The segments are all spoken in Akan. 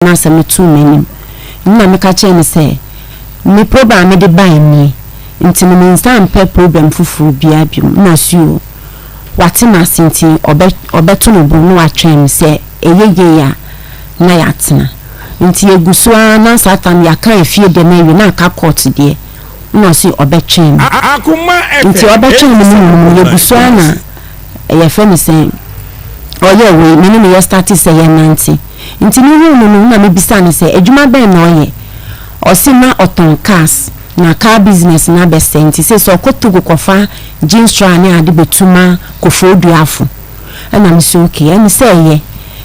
na se me too many na me ka che ni se me program me de ban ni nti me nsan pe program fufuru bia bi na suo wate ma sinti obeto no bu no atwen se eyeye ya na ya tena nti egusua na satan ya kan fie de na na ka court de no si obetwen Akoma nti obetwen no egusua na ye fe ni se oye we me ni start say ye 90 nti ni hu na me bisa ni se adwuma ben na oye osi na oton cars na car business na be senti se so kotugo kofa jeans tra ni ade betuma kofo duafo ana me so okay ani se ye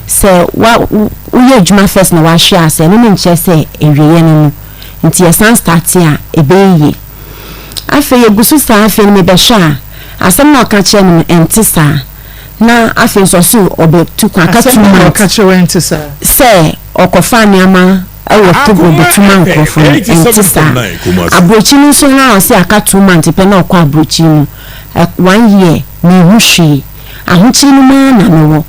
se wa uye adwuma first na wa hwe ase no nche se ewiye no nti ye san start a ebeye afa ye gusu sa afa ni me be sha asem na ka che no entisa na afa so so obetu kwa ka tuma ka che entisa se okofa ni ama awo tugo betuma nkofo entisa abrochi ni so na ase aka 2 months pe na okwa abrochi ni 1 year me hushi ahuchi ni ma na no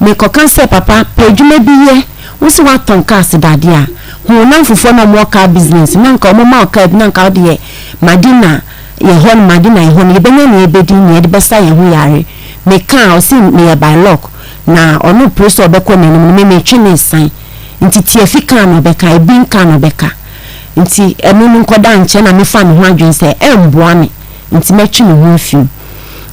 me ko kan se papa pedwuma biye wo se wa ton cars dade a hu na mfufo na mo car business na nka mo ma car na nka de madina ye hon madina ye hon ye benya na ebedi na ye de besa ye hu yare me kan o se me by lock na onu preso obekọ na me twi ne san nti tie fika na obeka ebi nka na obeka nti enu nkoda nche na me fa me ho adwen se emboa me nti metwi ne ho afi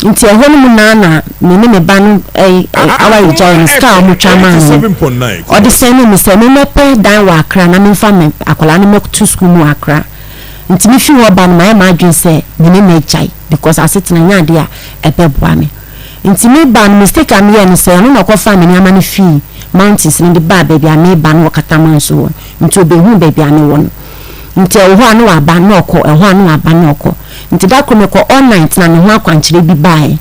nti ehonu mu na me ba no our giant star mu chama no odi se no me se me pe dan wa akra na me fa me akola na me to school mu akra nti me fi wo ba no ma adwen se me me jai because asetina nya de a ebeboa me nti me ba no mistake am ye no se no na ko fa me ama no fi mountains ni de ba baby am ba no kataman so nti obehu baby am won nti eho anu wa ba no ko eho anu wa ba no ko nti da ko me ko all night na ne ho akwankyere bi bae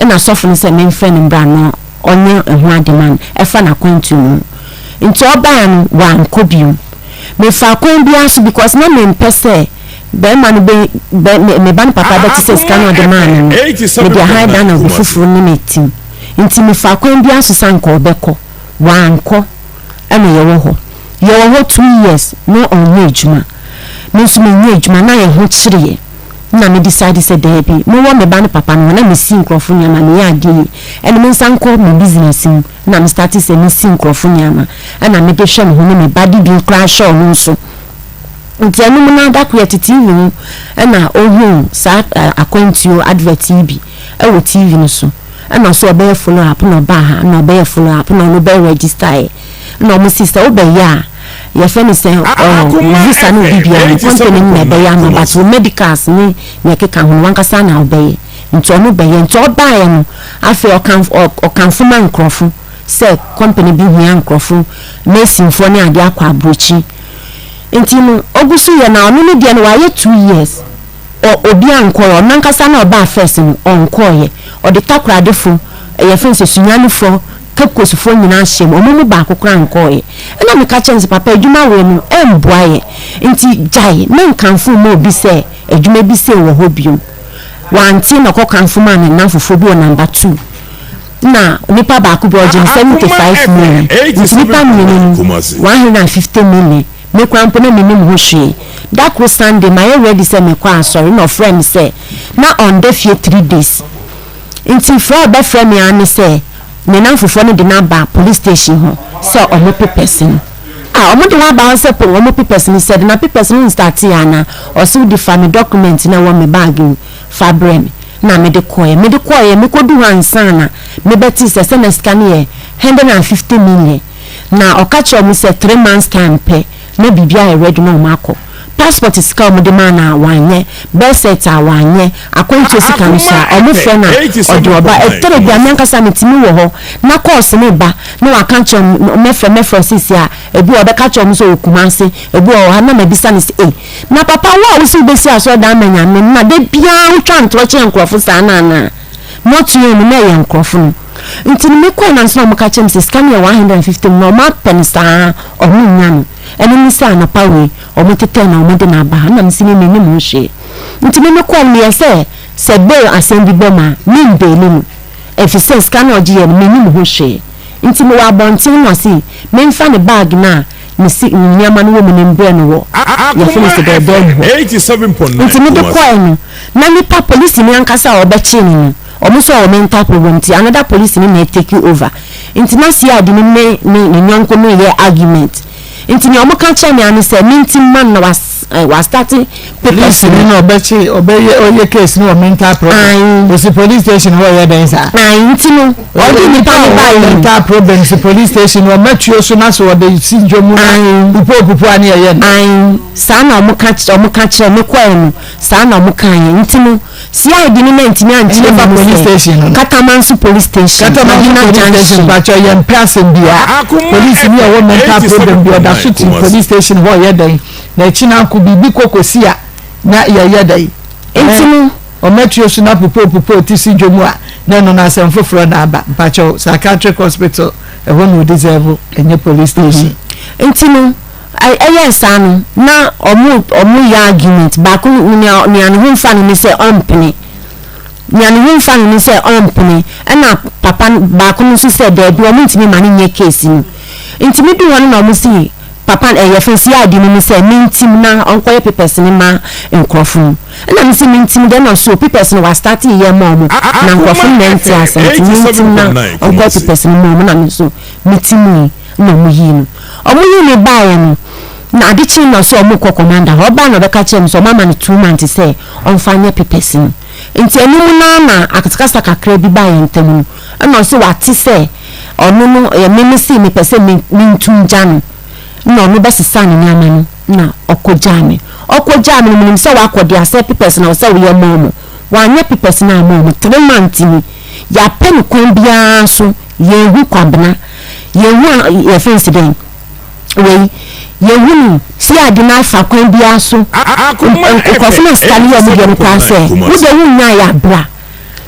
na sofo no se me mfa ne bra no onye eho ademan efa na kwantu mu nti oba no wa nkobium me fa kwan bi aso because na me mpese be man be me ban papa that says can the man me dey hide down of fufuru ni metim nti me fa kwan bi aso sanko obeko wa anko ene ye wo ho 2 years no onye ejuma me so me nye ejuma na ye ho kire na me decide say dey bi me wo me ban papa no na me si nkrofo nyama me ya adi ene me sanko me business na me start say me si nkrofo nyama na me de hwe me ho me body bi crash on so nti anu mu na da ku ya TV no na ohu sa akwentio advert bi e wo TV no so na so obey follow up no ba ha na obey follow up no be register no mo sister obey ya ya fe ni say visa no bibia ni company na be ya no but medicals ni keka ho wankasa na obey nti onu be ya nti oba ya no afi okan fuma nkrofo say company bi hu ya nkrofo mesinfo ni ade akwa abrochi nti no ogusu ye na onu ni de no wa ye 2 years obi ankoyo nankasa na oba first no onkoye odi takradefo ye fense sunyanifo kakosufo nyina hyem omumu ba akokra ankoye na me ka chense papa adwuma we no emboaye nti jai me nkanfo mo obi se adwuma bi se wo hobium wanti na kokanfo ma na nanfofo bi o number 2 na nipa ba ko bi oje 75 million nipa million 150 million me kwampo na menim ho hwe that was Sunday my ready say me kwa sorry no friend say na on the few 3 days inti fra ba friend me an say me na fofo no de na ba police station ho say omo person omo de wa ba say omo person said na person start ya na o so the family document na wo me bag fa brem na me de koye me ko du hansana me beti say na scan here 150 million na okacho mu say 3 months time pay na bibia e ready no mako passport is come de man na wanye birth set awanye akwento sika nso omo fe na odi oba etere bia nyankasa metimi wo ho na course ne ba na wakancho mefe sisi a ebi obeka cho so okumanse ebi o ha na mabisa ne na papa wo so besi aso da manya me na de bia utwa ntroche nkrofo sa na motu ye na ye nkrofo no nti me kwa na nso mo ka chem se scan ye 150 no ma pensa omo nya no eni mi sa na pawe omotete na omode na ba na msini me ni mo hwe nti me kwa me ye se be asembi boma mi mbeli mu efise scan oje ye me ni mo hwe nti me wa bontin no si me mfa ne bag na misi nyama no woman in brain wo ya finish the dead 87.9 ntimi de kwai no na nipa police ni ankasa obechi ni omuso o mental problem ti another police ni na take over ntina si adi ni nyanko no ye argument ntini omuka cha ni anu se minti man na was starting police ni no obechi oye case no mental problem was police station ho ye den sa ntino odi ni pa mental problem si police station o matuo so na so de sinjomu pupo ani ye sa na omuka cha me kwa enu sa na omuka ye ntino si adi ni na ntimi anchi police station Katamansu police station but you am person bia police ni o mental problem bia da so police station ho ye den na china ko bibi kokosia na ye dai entinu o metro so na pupo ti sinjomu a na no na semfoforo na aba mpacho psychiatric hospital e won we deserve enye police station entinu yes anu na omu ya argument ba ko ni anu hu fa ni se ompene nyane hu fa ni se ompene na papa ba ko no so se de bi o ntimi mane nye case ni ntimi du won na o musi papa ye fensi adi ni se mintim na onkoye papers ni ma enkrofo na mi se mintim de na so papers ni was start ye mom na enkrofo na ntia mintim na onkoye papers ni mom na mi so mitimu na mu yi no omu yi ni ba ye no na adichi na so omu ko commander oba na be ka chem so mama ni 2 months say on fanya papers ni nti enimu na akatakasa kakra bi ba ye ntemu na so wati say onu no ye memisi mi pese mintum janu no no best son ni amanu na okojame no nim se wa akodi ase papers na se we mom wa nya papers na mom 3 months ni ya pen kon bia so ye hu kwabna ye hu ye face den we ye hu si adina fa kon bia so ko fina skali ya mu ye kwa se wo de hu nya ya bra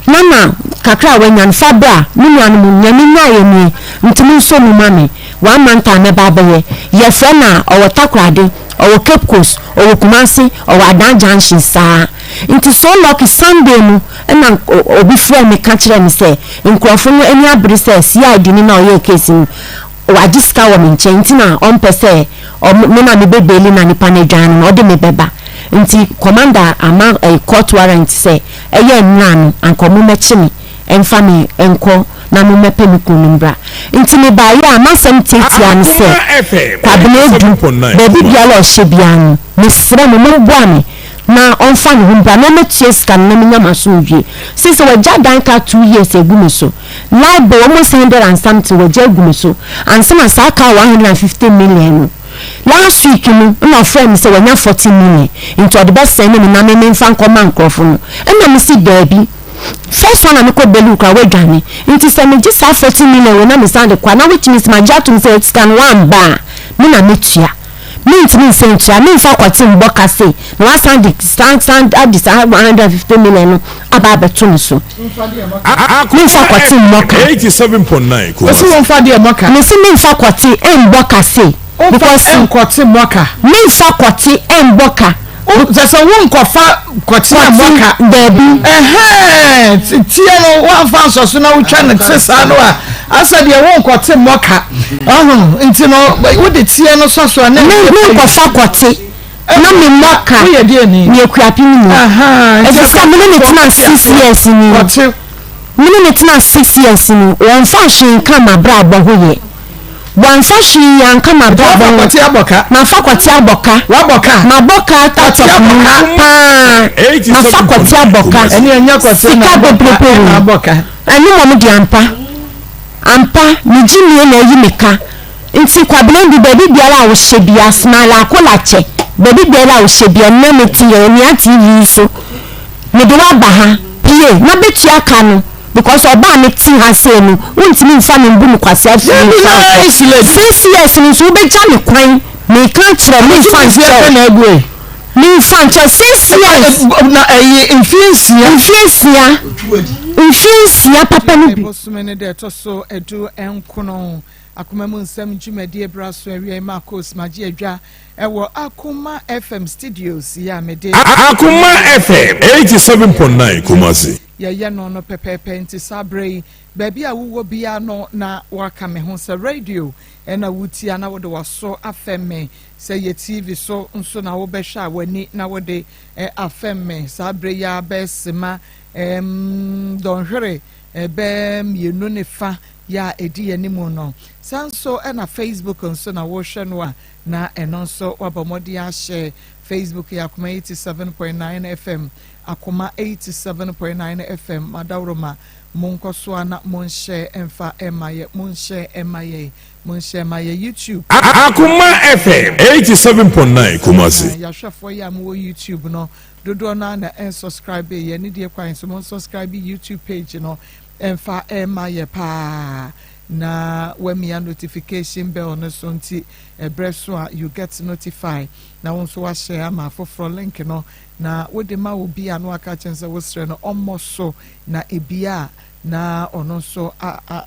nana kakra wanyan fabra munyan nya ye ni ntimi so mu mame 1 month na baba ye frena o takrade o Cape Coast o Kumasi o Adan Junction sa into so lucky Sunday mu na obi frɛ me ka kyerɛ me sɛ nkrofo no ani abere sɛ CID ni na o ye case mu o agiska wo me nkyɛn ntina on pɛ o me na me bebeli na nipa na dwan no o de me beba nti commander ama court warrant sɛ ɛyɛ nna no ankomo mɛkye me emfa me enko na mo mepe mi kunumbra nti me ba ya amasem tetia ne se kwabene du baby biala o hye no mesre mo bua me na onfa ne humbra na metie scan na menya masumdwe since we jadan ka 2 years egume so live almost 100 and something we jagume so and some asaka 150 million last week no na friend say we nya 40 million into the best say me na me mfa nkoma nkrofo no na me si dabi first one na ko belu kwa wedwane nti se me ji sa 40 million we na me sande kwa na which means my jatum say it can one ba me na metua me ntimi se ntua me nfa kwati mboka say na wa stand at this 150 million no aba beto me so me nfa kwati mboka 87.9 ko so won fa de mboka me se me nfa kwati mboka say because kwati mboka me nfa kwati mboka sasa won kofa kwati mboka baby tie no wan fa so na wotwa ne tsesa no a asa de won kwati mboka nti no wo de tie no so na me kofa kwati na me mboka ye de ni me kuapi ni e se me ne tina 6 years ni kwati me ne tina 6 years ni won fa hwe kan ma bra abo hoye wan fa hwe yan kan ma bra abo kwati aboka na fa kwati aboka waboka ma boka ta na fa kwati aboka eni enya kwati na aboka ani mo di ampa ni jini na yi meka nti kwabena di baby biara wo hye bia smile akola che baby biara wo hye bia na metie ni TV so me do wa ba ha pie na betua ka no because oba me ti ha se no untimi mfa me mbu mu kwase afi yes ni so be ja me kwan me kan kire me fa nche na egwe me fa nche yes na influencia papa no bi bosumene de to so edu enkono Akoma mu Nsem Jumedi Braso area Marcos Maji Adwa ewo Akoma FM studios ya mede Akoma FM 87.9 Kumasi ya no pepepe nti sabre baby a wo bia no na waka me ho se radio na wuti ana wo de waso afemme se ye TV so nso na wo behwa wani na wo de afemme sabre ya besema don hwere mienu ne fa ya edi animu no sanso na Facebook nso na wo hwe no a na eno nso wabomodi a share Facebook ya Akoma 87.9 FM Akoma 87.9 FM Madawroma Munkoswa na munshare emfa emaye munshare emaye YouTube Akoma FM 87.9 Kumasi ya shafo ya mu YouTube no dodo na subscribe ye ni de kwan so mon subscribe YouTube page no emfa emaye pa na when me a notification bell on so nti ebreso you get notified na won so wa share ma for link no na wo de ma obi anu aka chense wo sre no almost na ebia na ono so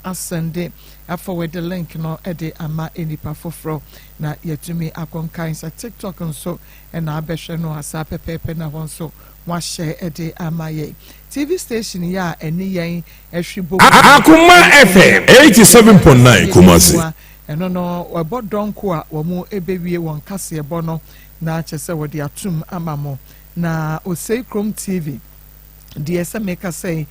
asende forward the link no e de ama enipa foforo na yetumi akonkan sa TikTok nso na abehwe no asa pepepe na won so wa share e de ama ye TV station ya eni yen ehwibo Akoma FM 87.9 Kumasi eno no wabo donko a wo mu ebewie won kase ebo no na chese wo de atum amamo na Osei Chrome TV the SMeka say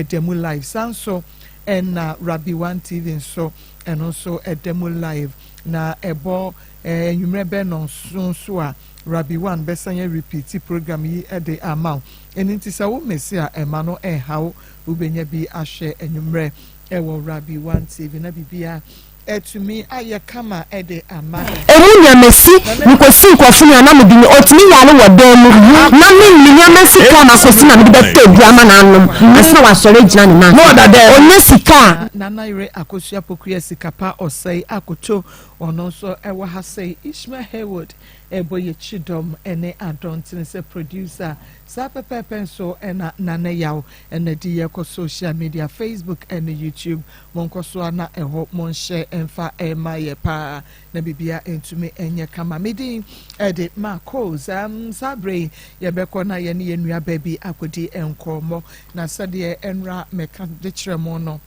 demo live sanso and Rabbi One TV so and also a demo live na ebo nyumrebe no so a Rabbi One besanya repeat program yi de amount and it is a wo mesia emano how ubenya bi ahwe enyumre ewo Rabbi One TV na bibia to me aye kama ede ama emunya mesi nkosi nkofunu na me dini otumi yale wodo mu na me nya mesi kama kosi na me de tebu ama na anum asna wa sore gina ni na no da de onye sika na naire akosua pokuya sikapa osei akoto ono so ewa ha sei Ishmael Haywood eboye chidom ene adontin se producer sa pepepe so ena nane yaw ene di yeko social media Facebook ene YouTube monko so na eho mon share emfa emaye pa na bibia entumi enye kama medi ede mako sabre yebeko na ye ne yenua baby akodi enkomo na sade enra meka de kiremo no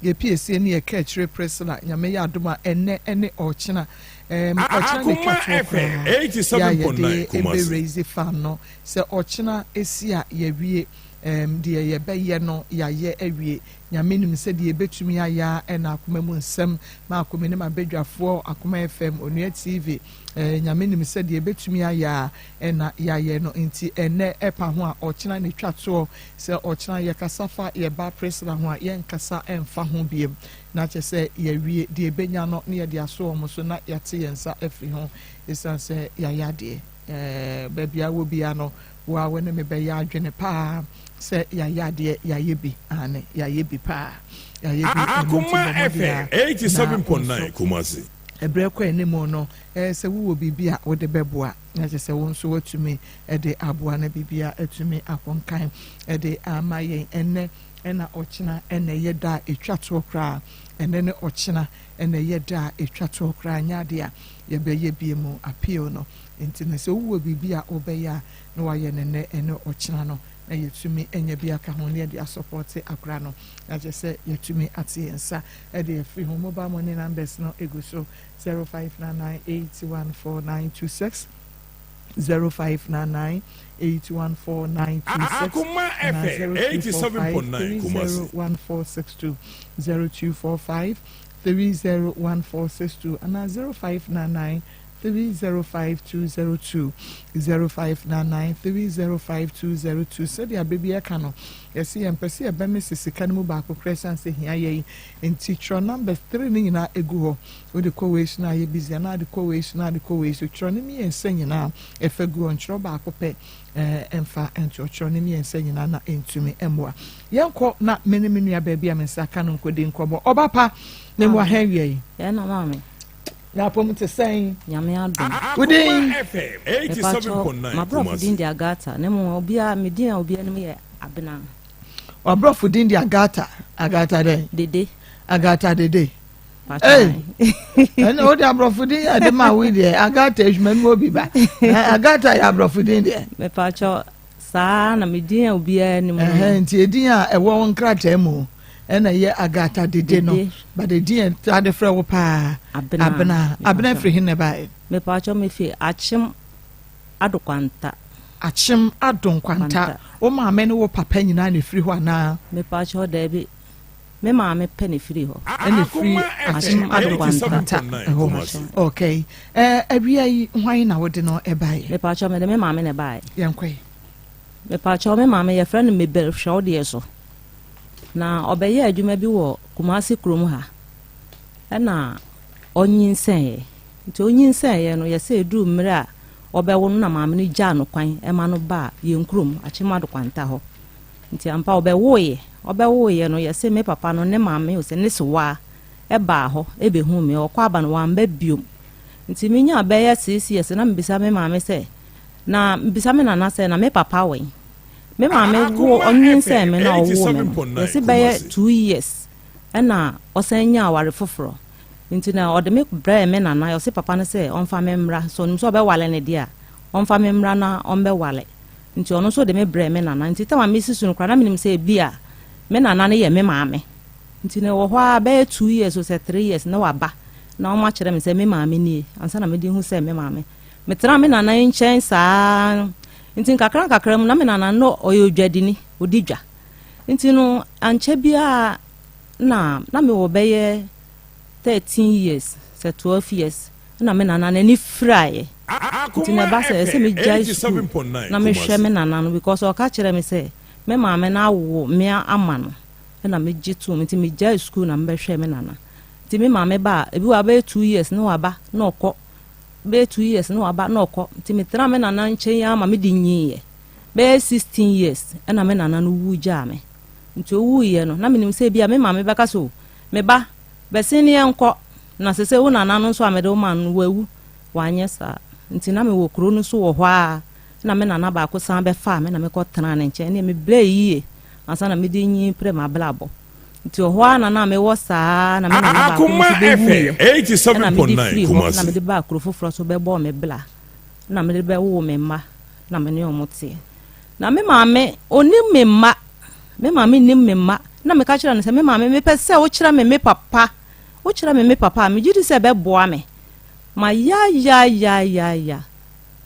ye PSC ne ye catchre presla nyame ya adoma ene ochina Akoma FM 87.9 Kumasi raise fan no se ochina esia ye wie de ye beye no ya ye awie nyame nim se de betumi aya na Akoma mu Nsem ma Akoma ne mabedwafo Akoma FM Onua TV nyame nim se de betumi aya na ya ye no nti ene epa ho a ochina ne twato se ochina ye kasafa ye ba presla ho a ye nkasa emfa ho biem na chese ye wie de benya no ne ye de aso omo so na yate yensa afri ho esanse ya yade babia wo bia no wa wene me be ya adwene pa se ya yade ya yebi ane ya yebi pa ya yebi Akoma FM 87.9 Kumasi ebre kwa enimo no se wo bibia wo de beboa na chese wo nso watumi de aboa na bibia atumi akonkan de amaye enne ena ochina ene yeda etwato kra ene ne ochina ene yeda etwato kra nyade a ye beye biemu appeal no enti na se wo bibia obeya na wa ye ne ene ochina no na yetumi enye bia ka ho ne de support akra no na je se yetumi ate ensa e de free home mobile money numbers no eguso 0599814926 0599 814-926 Akoma FM 87.9 Kumasi 01462 0245 301462 and 0599 305202 0599 305202 said ya baby akano yes empesi ebe Mrs. Kanimu baako crescent say here ye in teacher number 3 ni na egu ho we the co-wage na ye busy na the co-wage na the co-wage tro ni mi ense nyina efegu onchro baako pe emfa encho ni mi ense nyina na entumi emwa yenko na menimenu ya baby amensa kanu nkodi nkobo obapa ne mo ahwe ye na mama na pom te saying nyame adom within FM 87.9 my prof din dia gata ne mo obia medina obia ne me ye abena or prof din dia gata agata de dede agata dede And all the abrofudin at the man with the Agata will be back. Agata abrofudin there. Me pacho sa na me din obi ani mo. Nti edin a ewo nkrata mu. And a year Agata did no, but the dear had a friend pa abena free him by. Me pacho me fi achim adokwanta. Achim adonkwanta. O ma men wo papa nyina ne free ho na. Me pacho debi. Me ma me penny free ho. And free achim adonkwanta. Okay. Every why na would no e buy. Me pacho me ma me ne buy. Yankwe. Me pacho me ma me your friend me bel show de so. Na obeye adwuma bi wo Kumasi krom ha na onyinsen nti onyinsen no ye se du mre a obewo no na maame no gya no kwan e ma no ba ye nkrom achima do kwanta ho nti ampa obewo ye no ye se me papa no ne maame o se ne sewa e ba ho e be hu me okwa aba no wamba biom nti minya abeye sisi ye se na mbisa me maame se na mbisa me na se na me papa wen me maame wo onyinsen me na owo me ye se be 2 years na osanya aware foforo nti na ode me bra me na yo se papa no se onfa me mra so nim so be wale ne dia onfa me mra na onbe wale nti ono so de me bra me na nti ta ma me sisu no kra na minim se bia me na ne ye me maame nti na wo ho a be 2 years so se 3 years na waba na o ma kire me se me maame ni ansa na me di hu se me maame me tra me na nchen saa nti kakra mu na me na no oyo dwadini odidwa nti no anche bia na me wo beye 13 years say 12 years na me na ni fry nti na ba se me jai na me hwe me na no because o ka kire me say me ma me na wo me ama no na me jitu nti me jai school na me hwe me na nti me ma me ba ebi wa ba 2 years no wa ba na okọ be 2 years no wa ba na okọ nti me tra me na nchen ya ma me di nyiye be 16 years na me na no wu ja me nti owu ye no na me nim se bia me ma me beka so me ba besini enko na sese wo na no so amede wo man wawu wanye sa nti na me wo kro no so wo ho a na me na ba ko san be fa me na me ko tena ne nche ne me ble yi ansa na me di nyi pre ma blabo nti ho a na me wo sa na me na ba ko so be wu 87.9 Kumasi na me di ba kro foforo so be bo me bla na me di be wo me ma na me ne omote na me ma me oni me ma me ma me nim me ma na me ka kira ne se me ma me pese wo kira me papa wo kira me papa me jidi se be boa me ma ya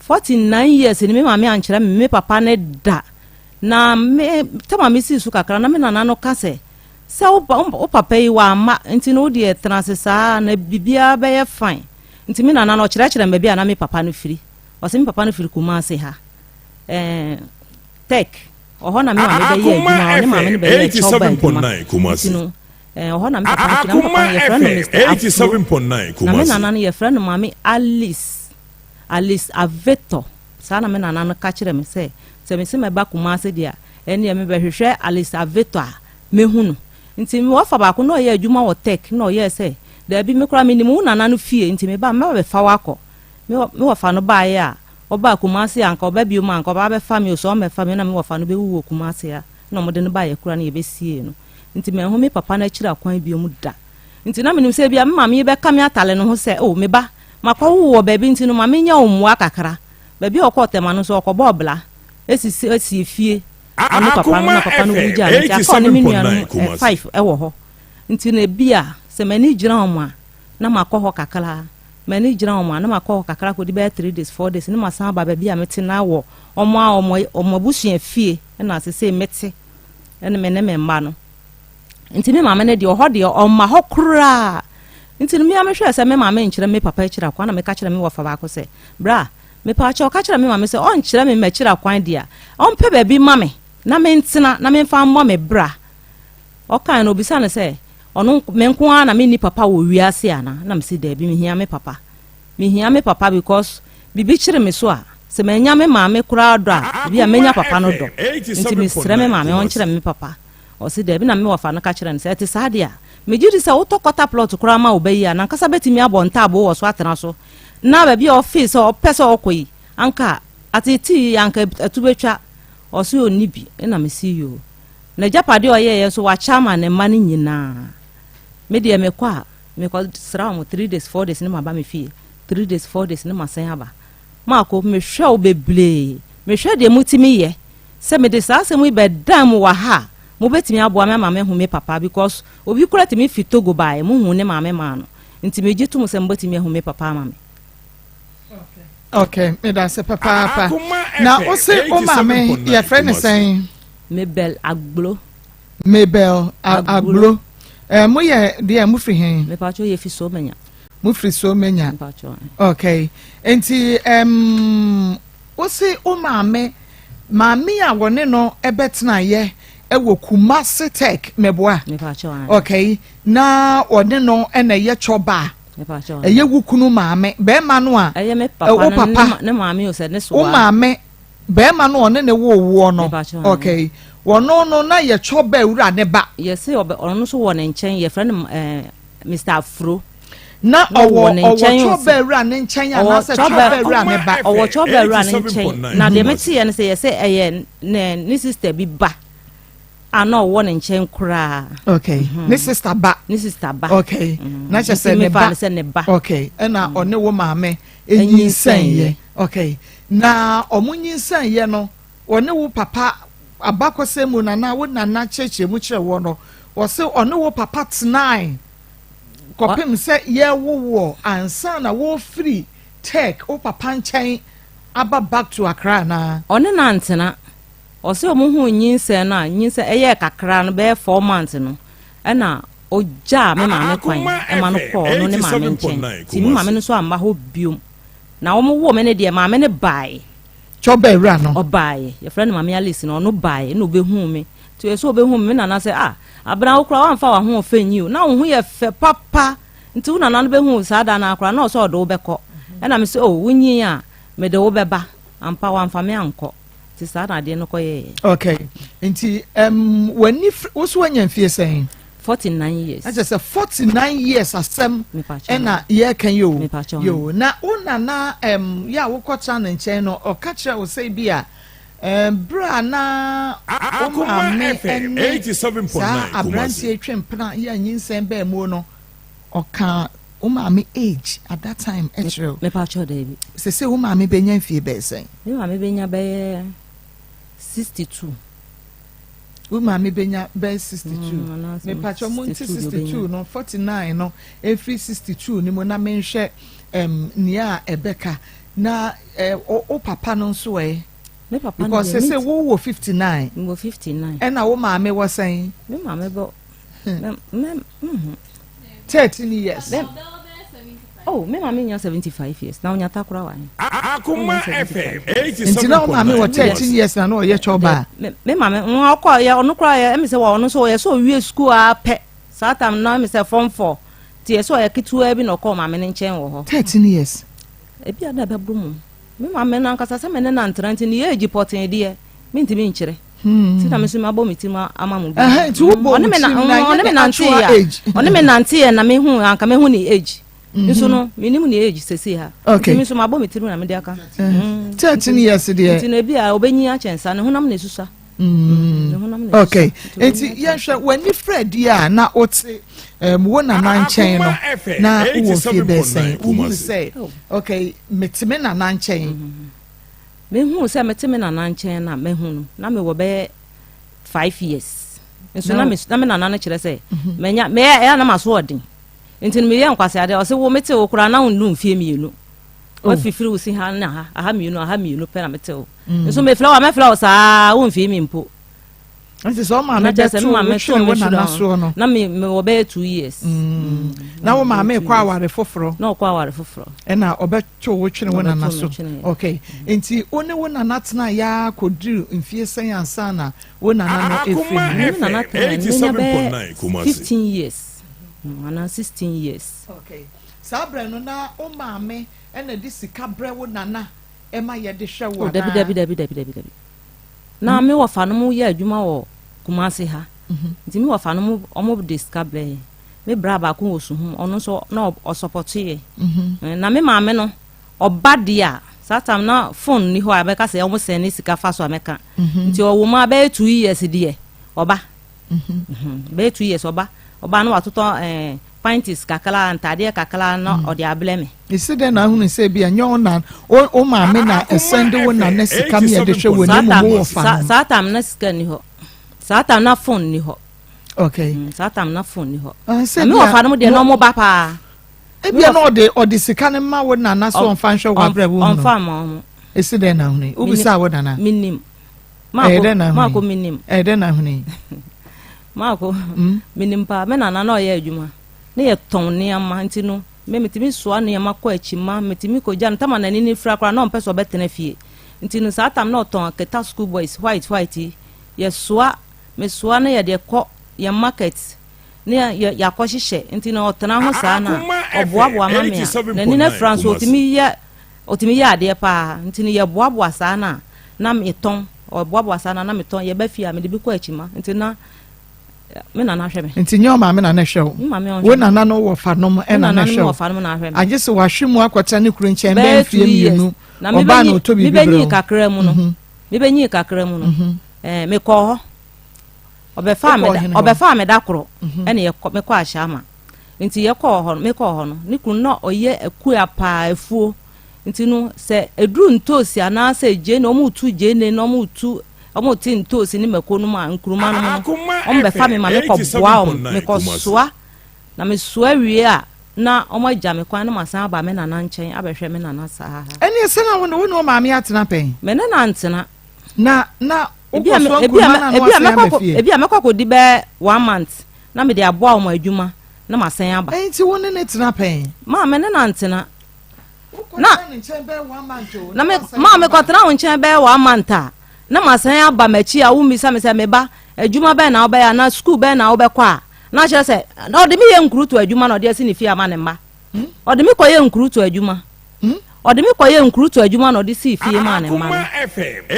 49 years ni me ma me ankira me papa ne da na me tama me si su kakra na me na no ka se o papa yi wa ma nti no de transesa na bibia be ye fine nti me na no kira me bia na me papa no firi o se me papa no firi Kumasi ha tek oho na me ma me be ye adwuma ne ma me be ye choba 87.9 Kumasi oho na me papa na papa ye friend Mr. 87.9 Kumasi na me na no ye friend mama Alice Aveto sa na me na no ka kire me se me se me ba Kumasi dia ene me be hwehwe Alice Aveto a me hunu nti me wafa ba ko no ye adwuma wo tek no ye se da bi me kura me ni mu na no fie nti me ba me be fa wako me wafa no ba ye a oba Kumasi anka oba bi o anka oba be family so me family na me wafa no be wu Kumasi a na mo de no ba ye kura na ye be sie no nti me ho me papa na kira kwan bi o mu da nti na me nim se bia me ma me be ka me atale no ho se o me ba makwa wo ba bi nti no ma me nya omwa kakra ba bi okotema no so okobo obla esi fie anu papa no buja nti akọ me nua no 5 e wo ho nti na bia se mani gira omwa na makọ ho kakra mani gira omwa na makọ ho kakra ko di be 3 days 4 days ni masan ba bia meti na wo omwa busua fie na sese meti ene me ne me mma no nti me mama ne de ho de omma ho kura nti me amehwe se me mama nkire me papa kira kwa na me ka kira me wofa ba ko se bra me pa cha o ka kira me mama se on kira me kira kwan dia on pe ba bi mame na me ntina na me fa mo me bra o kan no bisa ne se onu me nko na me ni papa wo wiase ana na me se da bi me hia me papa because bibi kire me so a se me nya me mama kura do a bi a me nya papa no do nti me sire me mama on kira me papa o se da bi na me wofa no ka kira ne se te sadia me jiri se utokota plot kura ma obayi ana nkasa betimi abonta abo wo so atena so na ba bi office o pese okoyi anka atiti anka atubetwa o se oni bi na me see you na japade o ye so wa chama ne ma ne nyina me de me kwa me call sra mo 3 days 4 days ne ma ba me fie 3 days 4 days ne ma san aba ma ko me hwe o beble me hwe de mutimi ye se me de sa se mu be dam wa ha mo betimi abo me ma me hu me papa because obi kura timi fi Togo bae mu hu ne ma me ma no nti me jitu mu se mo betimi hu me papa ma me okay me da se papa na o se o ma me your friend is saying Mabel Agbo mo ye de mu free hen me pa cho ye fi so menya mu free so menya pa cho okay enti o se o ma me a wone no ebetena ye ewo Kumasi Tech meboa me pa cho okay na one no na ye choba me pa cho eye wukunu maame be ma no a eye me papa ne maame o se ne so o maame be ma no one ne wo no okay wono no na ye choba ewura ne ba ye se ono so wo ne nchen ye friend Mr. Afro na owo choba ewura ne nchen ya na se choba ewura ne ba owo choba ewura ne nchen na de meti ye ne se ye se eye ne sister bi ba ana owo ne nchen kura okay ne sister ba okay na che se ne ba okay na one wo maame enyinsan ye okay na omunyinsan ye no one wo papa abakosemu na wo nana cheche mu kire wo no wo se one wo papa tonight kopem se ye wo ansa na wo free tech o papa nchen aba back to Accra na one na ntena o se omuhu nyinse na nyinse eye kakra no be 4 months no na oja me ma me kwan e ma no ko no ne ma me nchen ti me ma me no so amba ho biom na wo mo wo me ne de ma me ne bai choba ewura no obai your friend mama Alice no no bai no be hu me to so be hu me na na say abra wo kra wa mfa wa ho ofenyi na wo hu ye fe papa nti wo na na be hu sa da na akra na so do be ko na me say wunyi a me de wo be ba ampa wa mfa me anko ti sa na de no ko ye okay nti wani wo so anya mfie sen 49 years I just say 49 years asem na ye kan yo na una na ya wo kwacha na nchen no o ka kire wo say bia bra na Akoma FM 87.9 abranti etwempna ya nyinsen ba mu no o ka o ma me age at that time etro me pa cho David se o ma me benya mfie be sen me ma me benya be 62 Uma me benya be 62 me pacho monti 62 no 49 no every 62 ni mo na menhwe nia ebeka na o papa no so me papa because say wo 59 wo 59 and na wo ma me was saying me ma me bo 13 years oh me ma me nya 75 years na onya takura wa Akoma FM 87.9 nti na wo ma me 13 years na no ye choba me ma me okwa ya onu kra ya me se wa onu so ye so wie school a pe satam na me se form 4 ti ye so ye kitu e bi no ko ma me nchen wo ho 13 years e bi ada be brum me ma me na nkasa se me ne na ntranti ni ye egipotin de me ntimi nkyere ti na me so ma bo mitima ama mu bi oni me nanti ya na me hu anka me hu ni age nso no minimum ni age sesi ha mi so ma bo metiru na me de aka 13 years de nti na bi a obenyi a chensa ne honam na susa okay enti yehwe wani Fred ya na ote wo na nanchen no na wo fie be sen wo say okay metime na nanchen me hu say metime na nanchen na me hu na me wo be 5 years nso na me na na kire say menya me ya na maso odin nti me ye nkwase ade o se wo mete wo kura na unu mfie mienu wa fifiri wo si ha na ha aha mienu pe na mete wo nso me flower sa wo mfie mi mpo nti so ma me just ma me na me wo be 2 years na wo ma me kwa aware foforo na kwa aware foforo na obetwo wo twene wo na so okay nti one wo na natna ya kodu mfie sen ansa na wo na no efi na na 87.9 Kumasi 15 years ana 16 years okay sabre no na o maame na di sika bre wo nana e ma ye de hwe wo na dabi na me wo fa no mu ye adwuma wo Kumasi ha nti me wo fa no mu omo de sika bre me bra ba ko wo su hu ono so na o support ye na me maame no oba dia satam na phone ni ho abeka se omo se ni sika fa so ameka nti o wo ma ba 2 years die oba be 2 years oba no watoto pints kakala antade kakala no odi ableme isi de na hu se bia nyo na o ma me na esende wo na sika me de hwe wo ni mo wo fa satam na sika ni ho satam na phone ni ho okay satam na phone ni ho me wo fa no de no mo ba pa e bia no odi sika ne ma wo na so on fa hwe wo abra wo on fa mo isi de na hu ni ubisa wo na minim mako minim de na hu ni mako minim pa me na no ye adwuma ne ye ton ne ama nti no me metimi soa ne ama kwa achima metimi ko jan tama na ni fra kra na on peso betena fie nti no sa tam na ton keta school boys white ye soa me soa ne ye de ko ye market ne ya ko hihye nti no otena ho sa na oboaboa ma me na ni na France otimi ye ade pa nti no ye boaboa sa na me ton oboaboa sa na me ton ye ba fie a me de bi ko achima nti na me na na hwe me nti nyo ma me na na hwe wo na na no wo fa no e na na hwe agye se wa hwe mu akwata ne kuru nchen be mfie mienu oba na otobi bi me benyi kakra mu no me ko ho obefa me da koro ene ye me ko ahama nti ye ko ho me ko ho no ne kuru no oye aku apa afuo nti no se edru ntosi ana se je no mu tu je ne no mu tu omo tin to si ni meko no ma nkuruma no on be fa me ma me ko boa me ko soa na me soa wie a na omo gya me kwan na masan ba me na na nchen abehwe me na na sa eni ese na wo no ma me atena pen me na ntena na ebia me ko di be 1 month na me de aboa omo adwuma na masan aba enti wo ne tena pen ma me na ntena na me ko tena wo nchen be 1 month na masan aba machi a wumi sa me se me ba adwuma be na oba ya na school be na oba kwa na che se na odi mi ye nkrutu adwuma na odi asi ni fie ama ne mma odi mi ko ye nkrutu adwuma odi mi ko ye nkrutu adwuma na odi si fie ma ne mma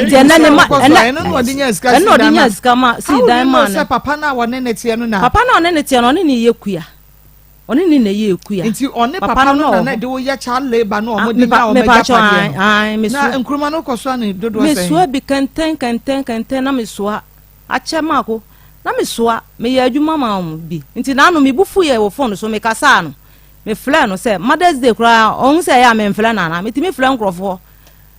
je na ne ma eno odi nya ska ma si dan ma ne papa na wone ne tie no na papa na wone ne tie no ni ye kuya oni ni na ye kuya nti oni papa no na de wo ya cha labor no omo di na o mega pa na nkruma no koso ani dodo se me so bi kenten na me so ache mako na me so me ya adwuma ma om bi nti na no me bufu ye wo phone so me kasa no me fla no se Mother's Day kra on se ya me fla na me ti me fla nkrofo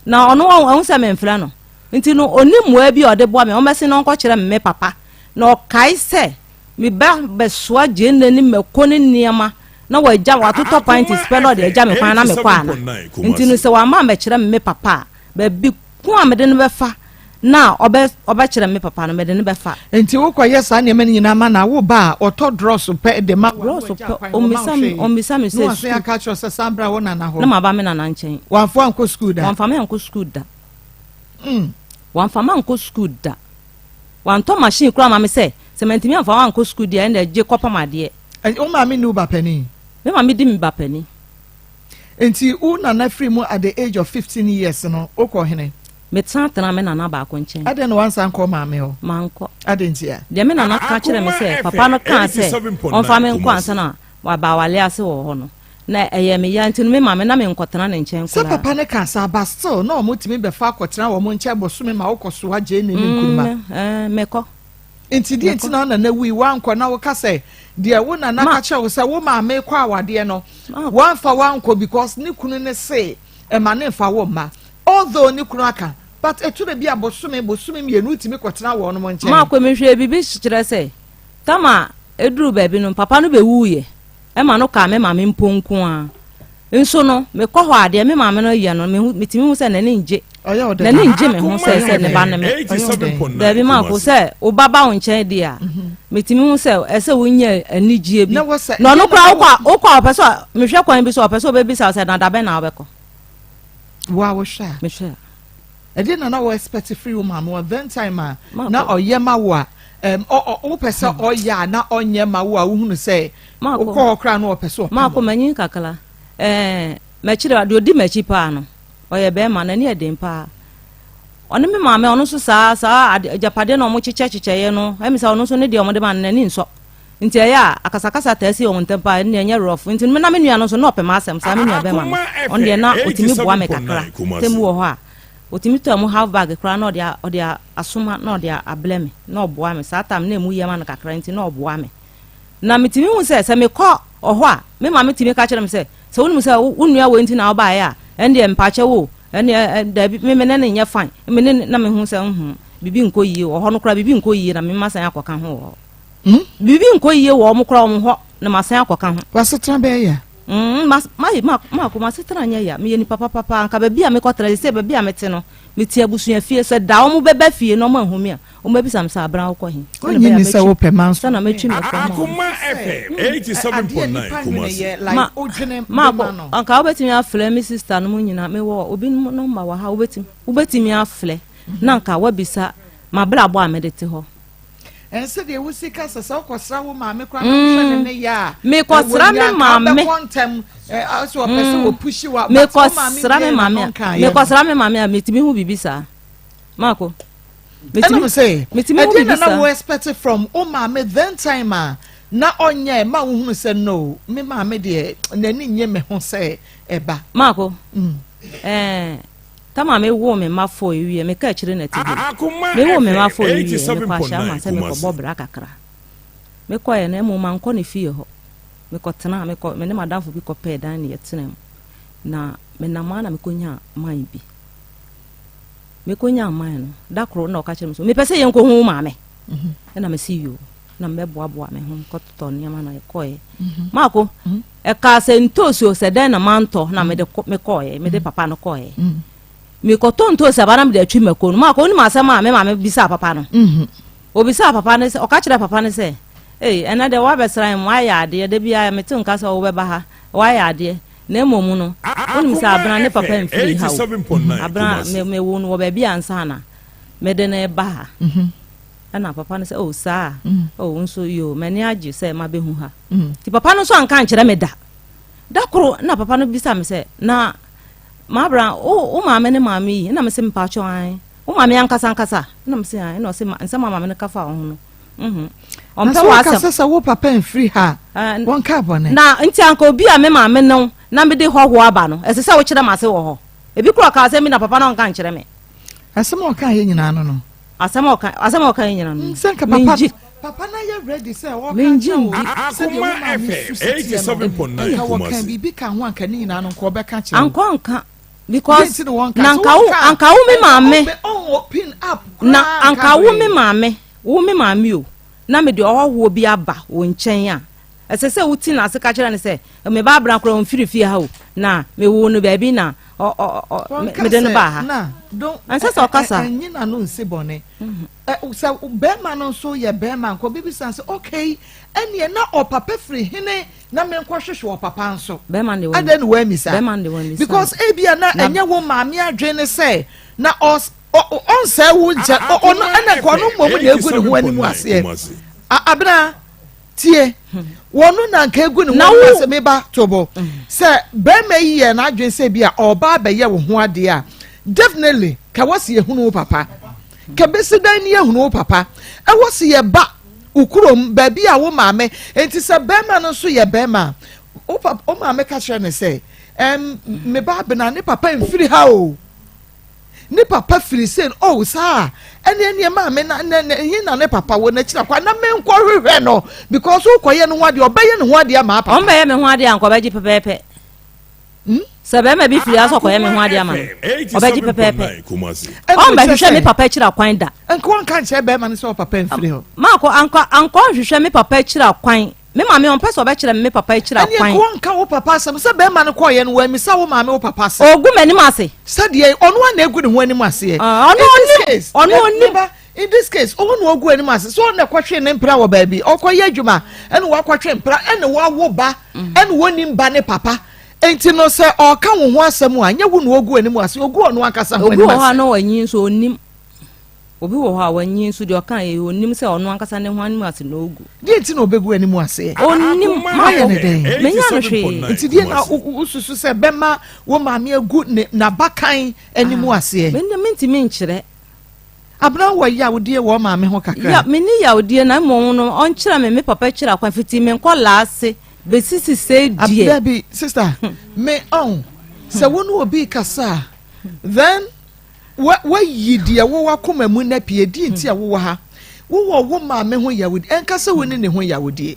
na ono on se me fla no nti no oni moa bi ode boa me o mesi no nko kire me papa na o kai se mi ba besoa je nani mekoni niama na waja watoto pint spell de eja me kwan na me kwa na nti no se wa ma me kire me papa ba bi ku amede no befa na oba kire me papa no mede no befa nti wo koye sa ne mani nyina ma na wo ba oto dross pe de ma dross pe o misam se no se aka cho se sambra wo na ho na ma ba me na nchen wan fo anko school da wan fa me anko school da wan fa ma anko school da wan to machine kura ma me se sementimi anfa wan ko school dia na je kopa made o ma me nu ba pani me ma me di mi ba pani enti u na free mu at the age of 15 years no o ko hene me tana me na ba ko nchen ade no wan san ko ma me ho manko ade ntia de me na ka kire me se papa no kan se on fa me nko ansa na wa ba wale ase wo ho no na eye me ya ntinu me ma me na me nkotena ne nchen ko se papa ne kan sa ba still no mo timi be fa akotena wo mo nche boso me ma wo koso aje ne nkuruma me ko enti di enti na wi wanko na wo ka se de wo na ka che wo se wo ma me kwa awade no wan fa wanko because ni kunu ne se e ma ne fa wo ma although ni kunu aka but etu de bia boso me mienu timi kotena wo no mo nche ma kwa me hwe bibi kire se tama eduru ba bi no papa no be wuye e ma no ka me ma me mponku a nso no me kɔ hɔ ade me ma me no ye no me timi hu se na ne nje na ne nje me hu se ne ba ne me da bi ma ko se o baba wo nchen de a me timi hu se ese wo nya anigye bi no no kra wo kwa opeso me hwe kwan bi so opeso be bi sa se na da be na obekɔ wa wo hwa me hwe e dey na wo expect free woman mo then time na oyema wo a o pese o ya na onye ma wo a wo hunu se o ko okra na o pese o ma ko manyin kakala machira de odi machi pa no oye be ma na ne edin pa oni me ma me ono so sa japade no mo chiche ye no e mi sa ono so ne de omo de ma na ni nso nti ya akasakasa ta si omo ntempa ne enye rough nti me na me nua no so na opema asem sa me nua be ma on de na otimi boa me kakra temu wo ho a otimi to mo half bag kra na odi asoma na odi ableme na oboa me sa tam na emu ye ma na kakra nti na oboa me na mitimi hu se me ko oho a me maame timi ka kire me say so wonu say wonu awo nti na oba ya ende empache wo ende da me ne nya fine me ne na me hu say bibi nko yie oho no kra bibi nko yie na me masan akoka ho bibi nko yie wo mo kra mo ho na masan akoka ho wasetra be ya ma ko masetra nya ya me ni papa anka ba bia me kotra se ba bia me te no me ti abusua fie se da o mo beba fie no ma humi a o ma bisa msa abran ko hin onyi ni se wo pema so na me twi me ko Akoma FM 87.9 Kumasi like ojene ma ko anka obetimi afle me sister no mo nyina me wo obi no ma wa ha obetimi afle na anka wa bisa ma bra bo a me de te ho ense de wusi kasa so kwosra wo maame kwa no ne ya me kwosra me maame so person wo pushi wa me kwosra me maame a metimi hu bibisa mako metimi hu bibisa na wo expect from o maame then time na onye ma wo hu se no me maame de nani nye me ho se eba mako tama me wo me mafo ewie me ka kire na tibi me wo me mafo ewie me kwa sha ma se me ko bobra kakra me ko ye na mu man ko ne fie ho me ko tena me ne madam fo bi ko pe dan ne yetena na me na ma na me ko nya man bi me ko nya man no da kro na o ka kire me so me pese ye nko hu ma me na me si yo na me boaboa me ho ko to ne ma na ye ko ye mako e ka se ntoso se den na manto na me de me ko ye me de papa no ko ye mi ko tonto se baram de atwi mako no ma ko ni ma asema me ma me bisa papa no obisa papa ne se o ka kire papa ne se ena de wa besran mu aya ade de bia me tin ka se wo beba ha wa ya ade na emomu no oni mi se abran ne papa mfiri ha abran me wo no wo ba bia ansa na me de na ba ha ana papa ne se sa nso yo me ne agi se ma behu ha ti papa no so anka nkire me da kro na papa no bisa me se na mabra o maame ne maame yi na me se mpa cho an o maame ankasa na me se an na o se nsema maame ne kafa ho no on pe wa se wo papa en free ha won ka bone na nti anka obi a me maame no na me de hoho aba no ese se wo kire ma se wo ho ebi kro ka se mi na papa no nka nkire me asema o ka ye nyina no asema o ka ye nyina no senka papa na ye ready say wo ka Akoma FM 87.9 Kumasi bibi ka ho anka ni nyina no ko be ka kire anka because anka wo me maame na anka wo me maame o na me de owo bi aba wo nchen a esese wuti na aseka kire ne se me ba abran kro mfirifie ha o na me wo no ba bi na me de no ba ha na don ansesa okasa nyina no nse bone so be ma no so ye be ma ko bibi san se okay ene na o papa free hene na me nkwo hwehwe o papa nso be ma de wo aden wo amisa be ma de wo amisa because ebia na enye wo maame adwene se na on say wo je ono ene ko no mom na egu ne ho animu ase abna tie wonu na nka egu ne ho ase me ba tobo se be ma yiye na adwene se bia oba ba ye wo ho ade a definitely ka wasi ehunu papa ka besidan ni ehunu papa e wasi ye ba ukurom ba bia wo maame enti se be ma no so ye be ma o papa o maame ka kire ne se me ba bena ne papa mfiri ha o ne papa firi sen sa ene maame na ne papa wo na kira kwa na me nkwo hwehwe no because wo koye no ho ade obeye no ho ade ma papa ombe ye me ho ade anko beji pepepe sebe me bi firi aso koye me ho ade ama obeji pepepe ombe hwehwe me papa kira kwan da enko anka nche be ma ne so papa mfiri ho mako anko hwehwe me papa kira kwan me maame on pese obekire me papa kira kwan enko anka wo papa asem se be ma ne koye no wa mi sa wo maame wo papa ase ogu mani ase se de ono na egu ne ho ani ase in this case ono ogu ani ase so na kwahwe ne mpra wo ba bi okoye adwuma ene wo akwahwe mpra ene wo awo ba ene wo nim ba ne papa enti no se o ka wo ho asem a nya wo no ogu ani ase ogu ono akasa ho ani ase ogu ho no wanyin so onim obi wo ha wanyin so de o kan e onim se ono ankasa ne ho ani ase no ogu de enti no obegu ani ase onim ma ye ne den menya no hwe enti de na ususu se bema wo maame agu na bakan ani ase mentimi nkire abna wo ya wo die wo maame ho kakra ya meni ya wo die na mo no on kira me papa kira kwan fiti me nko laase be sisi se die ababy sister me on se wo no obi kasa then wa yidie wo wakoma mu na pie di nti a wo ha wo maame ho yawodi enka se wo ne ho yawodi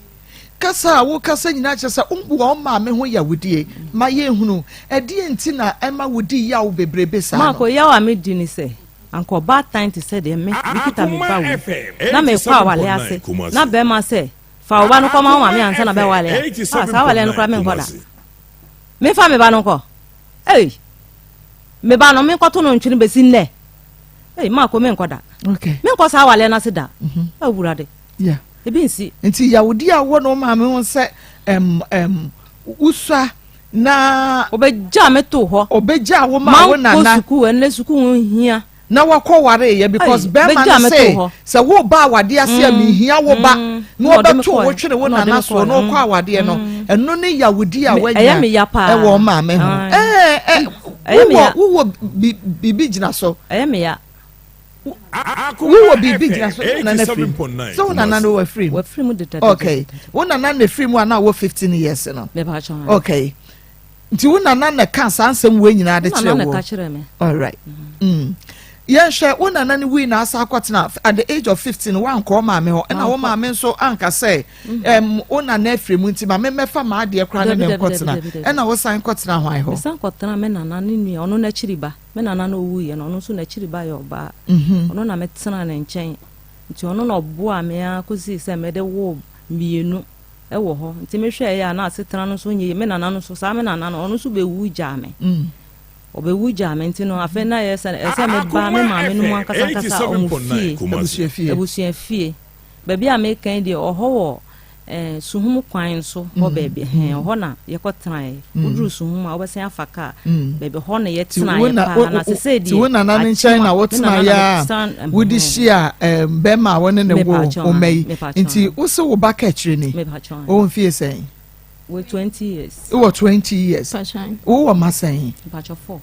kasa wo kasa nyina kyesa umbu o ma me ho yawudie ma ye hunu edie nti na ema wudi yawo bebrebe sa ma ko yawo amedi ni se anko bad time to say dem me kita me ba wo na me kwa wale ase na be ma se fa wo ba no kwa ma me ansa na be wale sa wale no kwa me ngoda me fa me ba no ko me ba no me ko to no ntwini be si nne ma ko me ngoda okay me ko sa wale na se da awurade yeah ebi nsi nti yawudi awo no ma me won se uswa na obeja me to ho obeja wo ma wo na na suku enle suku hia na wakọ ware ye because be man say wo ba awade ase am hia wo ba no obeto wo twere wo na na so no kọ awade no eno ne yawudi a wanya e wo ma me ho wo bibi gina so me ya wo bibi gina so na na free so na na no we free okay wo na na free mu na wo 15 years no okay nti wo na na ka sansem we nyina de kire wo all right Yes, one and we na asa kwatena at the age of 15 one call ma me ho na wo ma me so anka say ona na afri mu nti ma me mefa ma ade kra ne kwatena na wo san kwatena hwan ho san kwatena me na ni nua ono na chiriba me na na owu ye no ono so na chiriba ye oba ono na metena na nchen nti ono na obo a me akosi se me de wo mienu e wo ho nti me hwe ya na asetena no so nye me na no so sa me na no ono so be wu ja me obewu jame nti no afa na ye se me ba me ma me no ankasa kasa omufie ebusuan fie baby a me kan de oho suhum kwan so ho baby ho na ye kotran uduru suhum a obesan afaka baby ho na ye tena ye pa na se se di ti wona na nchen na wotena ya wudi shia be ma wona ne wo omei nti wo se wo ba ka kire ni o mfie sen with 20 years. Who 20 years? Who am I saying? Batch of 4.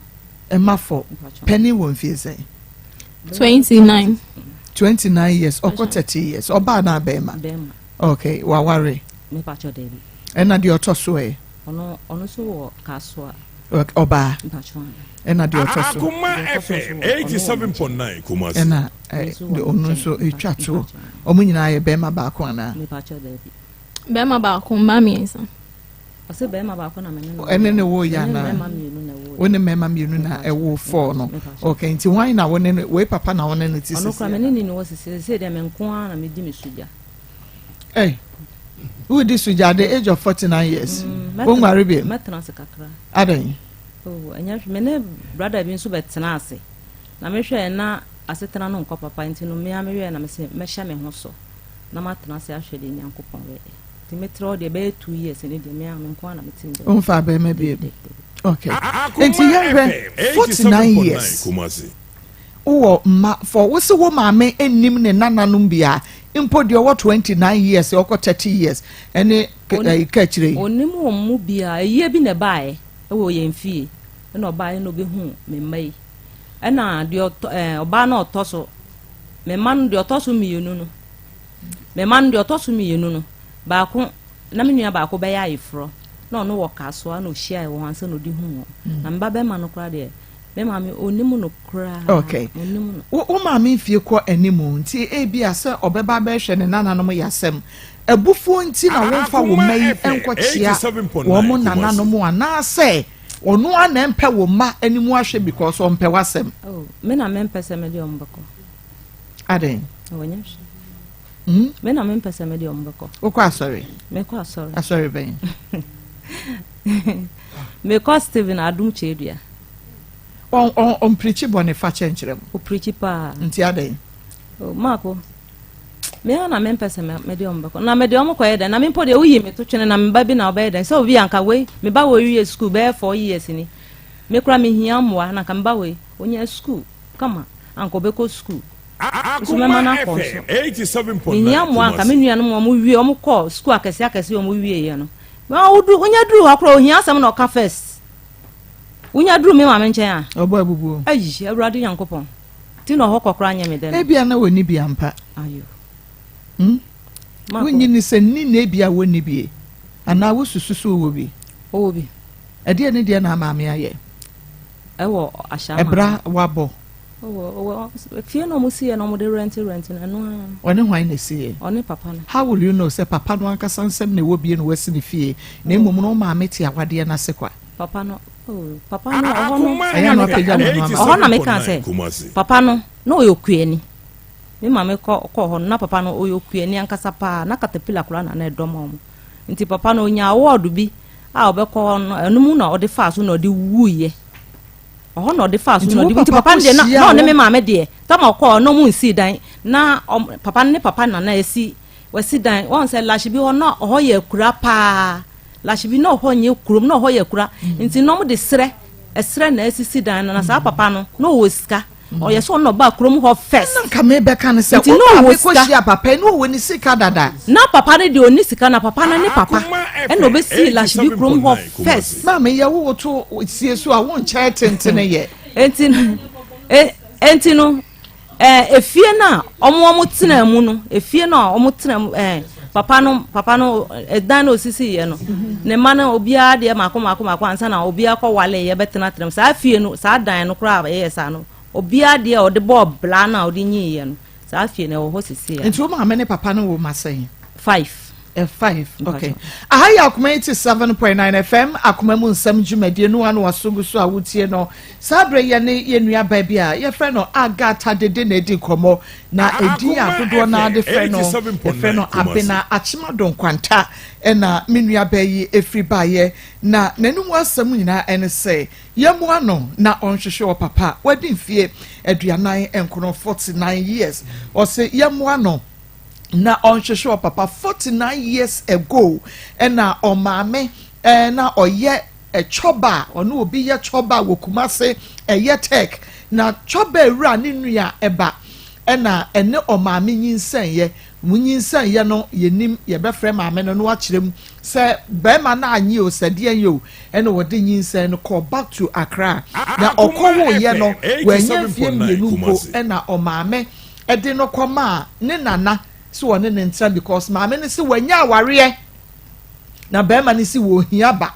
Emma 4. Penny won't feel say. 29. 29 years. Or 30 years. Or Bana Bema. Okay. Wawari. Me batch of David. And at your tossway. Ono so Kaswa. Oba. Batch 1. And at your tossway. Akoma FM 87.9 Kumasi. And the ono so a chat. Omunina Bema Bakwana. Me batch of David. Bema Bakuma means. Ose be ma ba ko na me no ene wo ya na woni mema mienu na e wo 4 no okay nti wan na woni we papa na woni no ti ono kwa me ni no se de me nko na me di me suja who di suja at the age of 49 years wo ngare bi metena se kakra adan anya me ne brother bi nso betena ase na me hwe na asetena no nko papa nti no me we na me se me hya me ho so na matena se ahwe de nyankopon we Metro de be 2 years in the me am kwa na metin de onfa be me be okay enti ye 49 years wo ma for wo se wo ma me enim ne nananum bia impo de wo 29 years or 30 years ene ka kire onim wo mu bia eye bi ne bae e wo ye mfie na obae no be hu me mai na de oba na otoso me man de otoso mienu no me man de otoso mienu no baako na menua baako be ya ifro na ono wo kaso na ohia e wo ansa no di hu na mba be ma no kra de be ma me onimu no kra okay wo ma me fie ko animu nti e bia se obeba be hwe ne nananom yasem abufu nti na wo fa wo mai enkochia wo mo nananom ana se ono ana empe wo ma animu ahwe because o mpe wasem me na me mpe se me de ombako aden wonyamshi me na me mpese me de ombako okwa sorry me kwa sorry sorry ben me kwa Steven adum chedua on preach bone fa chencherem o preach pa nti ade mako me na me mpese me de ombako na me de omko yeda na me mpo de uyi me to twene na me ba bi na obeda so obi anka we me ba we wi school be 4 years ni me kura me hia mwa na ka me ba we onya school kama anko be ko school Akoma FM 87.9 ni amu anka me nua no mo wie o ko school akese o mo wie ye no ma odu onya duru akro ohia asem na o ka first onya duru me ma me nchen a obo abubu ayi awrade yankopon ti no ho kokra anya me den e bia na woni bia mpa ayo wonyi ni se ni na bia woni bie ana wo sususu wo bi o bi e de ne de na ma me aye e wo ashama ebra wabo Oh, fie no mo see no mo de rent na no. One why na see. Oni papa no. How will you know say papa no ankasa nsem na wo bie no wasi ne fie. Na emom no ma meti awade na se kwa. Papa no. Oh, papa no ho no. Aya no apagya no ma. Ho na me kan say. Papa no na oyokuani. Me ma me ko ho na papa no oyokuani ankasa pa na caterpillar kura na edomo mo. Nti papa no nya award bi a obekọ no enum na ode fa so na ode wuye. Oh no, the fast no the papa de na no me mama de tama ko no mu nsi dan na papa ne papa na esi wasi dan won say lashi bi ho no ho ye kura pa lashi bi no ho nye kurom no ho ye kura nti no mu de sre esre na esi dan na sa papa no wo sika o ye so no ba kurom ho first nka me be kan say no wo ko shia papa no wo ni sika dada na papa ne de oni sika na papa na ne papa e no be si lashi bi kurom ho first mama ye wo to sie so a won chair tentene ye enti no efie na omo tena mu no efie na omo tena papa no dan no sisi ye no ne ma na obia de makoma ansa na obia ko wale ye betena trem sa fie no sa dan no kra ye sa no obia de o de bo bla na o de nyi ye no sa fie na wo ho sisi ye enti o ma ne papa no wo masen 5 5 okay ahaya Akoma 87.9 FM Akoma mu nsem dwumadie no anu wasogu so awutie no sabre ye ne ye nua ba bia ye frɛ no agata dede na edi komo na edi adodo na de frɛ no abena achima don kwanta na me nua ba yi efri ba ye na nanum asem nyina ene sɛ ye mu ano na onhwehwe papa wadi mfie aduanan enkono 49 years o se ye mu ano na onhwehwe papa 49 years ago na omame na oye choba ono obi ye choba wokumase eye tech na choba ewura ne nua eba na ene omame nyinsan ye munyinsan ye no yenim ye befre maame no akirem se be ma na anyi o sade yo ene wode nyinsan no call back to Accra na okowo ye no wanya fie mienu ko na omame ede no koma ne nana so one ne ntra because maame ne se wanya aware na be ma ne se wo hia ba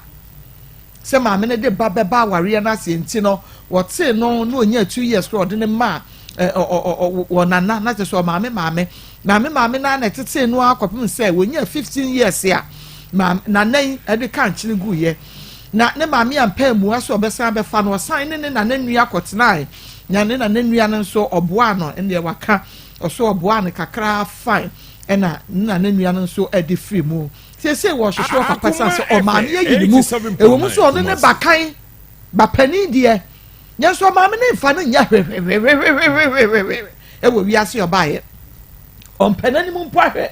se maame ne de ba aware na se enti no wote no onya 2 years ko de ne ma wonana na te so maame na tete no akopem se wonya 15 years ya na nan ede kan kire gu ye na ne maame ampa mu aso obesan be fa no san ne na nua kotena nya ne na nua no so oboa no ende waka oso oboa ne kakra fine na nua no so ede free mu se wo hwehwe papa san se o maame yi mu e wo mu so ne bakan ba pani die nya so maame ne fa no nya e wo wi ase obaye on penani mu mpahwe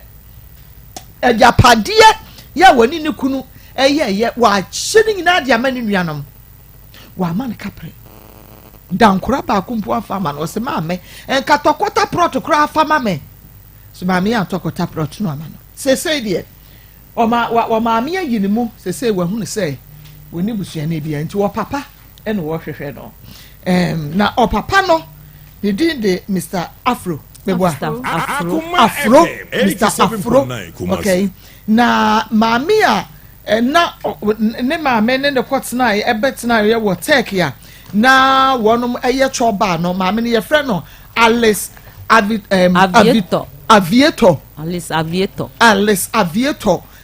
e japade ya woni ne kunu ye wa hyeni nyina de amani nuanom wa ma ne kapre dankura ba kumpo afama no se maame katokota protocol afama me so maame ya tokota protocol no amano se de o maame ya yinimu se wa hu ne se woni busua na bia nti wo papa ene wo hwehwe no na o papa no the din de Mr. Afro Mr. Afro okay na maame a na ne maame ne kotena e betena ye wo tech ya na wonum eye choba no maame ne ye frɛ no Alice Aviator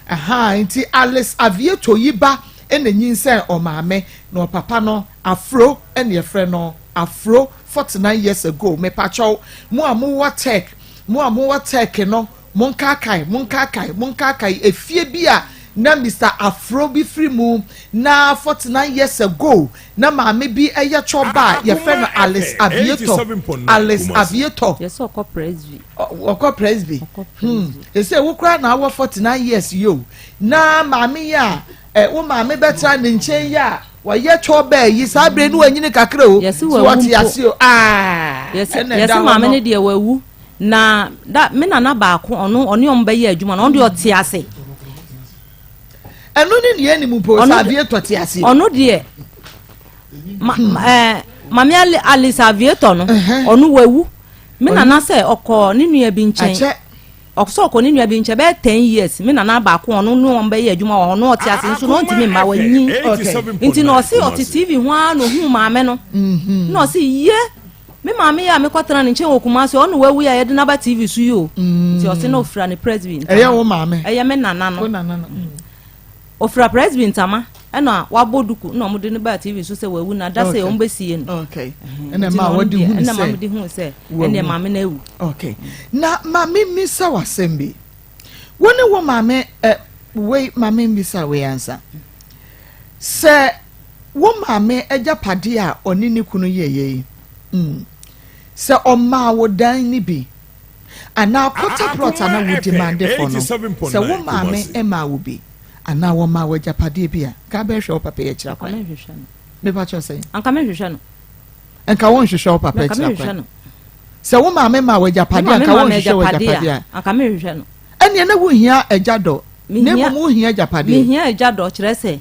aha nti Alice Aviator yiba ene nyinse o maame no papa no Afro ene ye frɛ no Afro 49 years ago me pacho mo amuwa tech no monkakai efie bia na Mr. Afro bi free mu na 49 years ago na maame bi eye choba ye frɛ no Alice Aviator yes okọ presby ese wo kra na awo 49 years yo na maame ya wo maame betra ne nchen ya wa ye choba yi sabre no anyine kakra o so what yase o yes maame ne de wawu na da me nana ba ko ono omba ye adwuma no de ote ase eno ni ne animu po Aviator te ase ono de mame Alice Aviator no ono wawu me nana se okọ ne nua bi nchen okso okọ ne nua bi nchen be 10 years me nana ba ko ono no omba ye adwuma ono ote ase nso no ntimi ma wanyi nti no se ote TV ho a no hu maame no no se ye me maame ya me kwatena ne nche Kumasi onu wawu ya yede na ba TV su yo ti o se na ofra ne president eye wo maame eye me nana no wo nana no ofra president ama ena waboduku na omude ne ba TV su se wawu na da se ombesie no okay ena ma wodi hu se ena maame de hu se ena maame na ewu okay na maame misa wasembi woni wo maame we maame misa we ansa se wo maame ejapade a oni ni kunu yeye se oma wo dan ni bi ana quarter plot ana wo demand for no se wo maame ema wo bi ana wo ma wo ejapade bi a ka be hwe wo papa ye kira kwa me ba cho say anka me hwehwe no enka won hwehwe wo papa ye kira kwa se wo maame ma wo ejapade anka won hwehwe wo ejapade a anka me hwehwe no ene na wo hia ejado ne mo hia ejapade me hia ejado kire se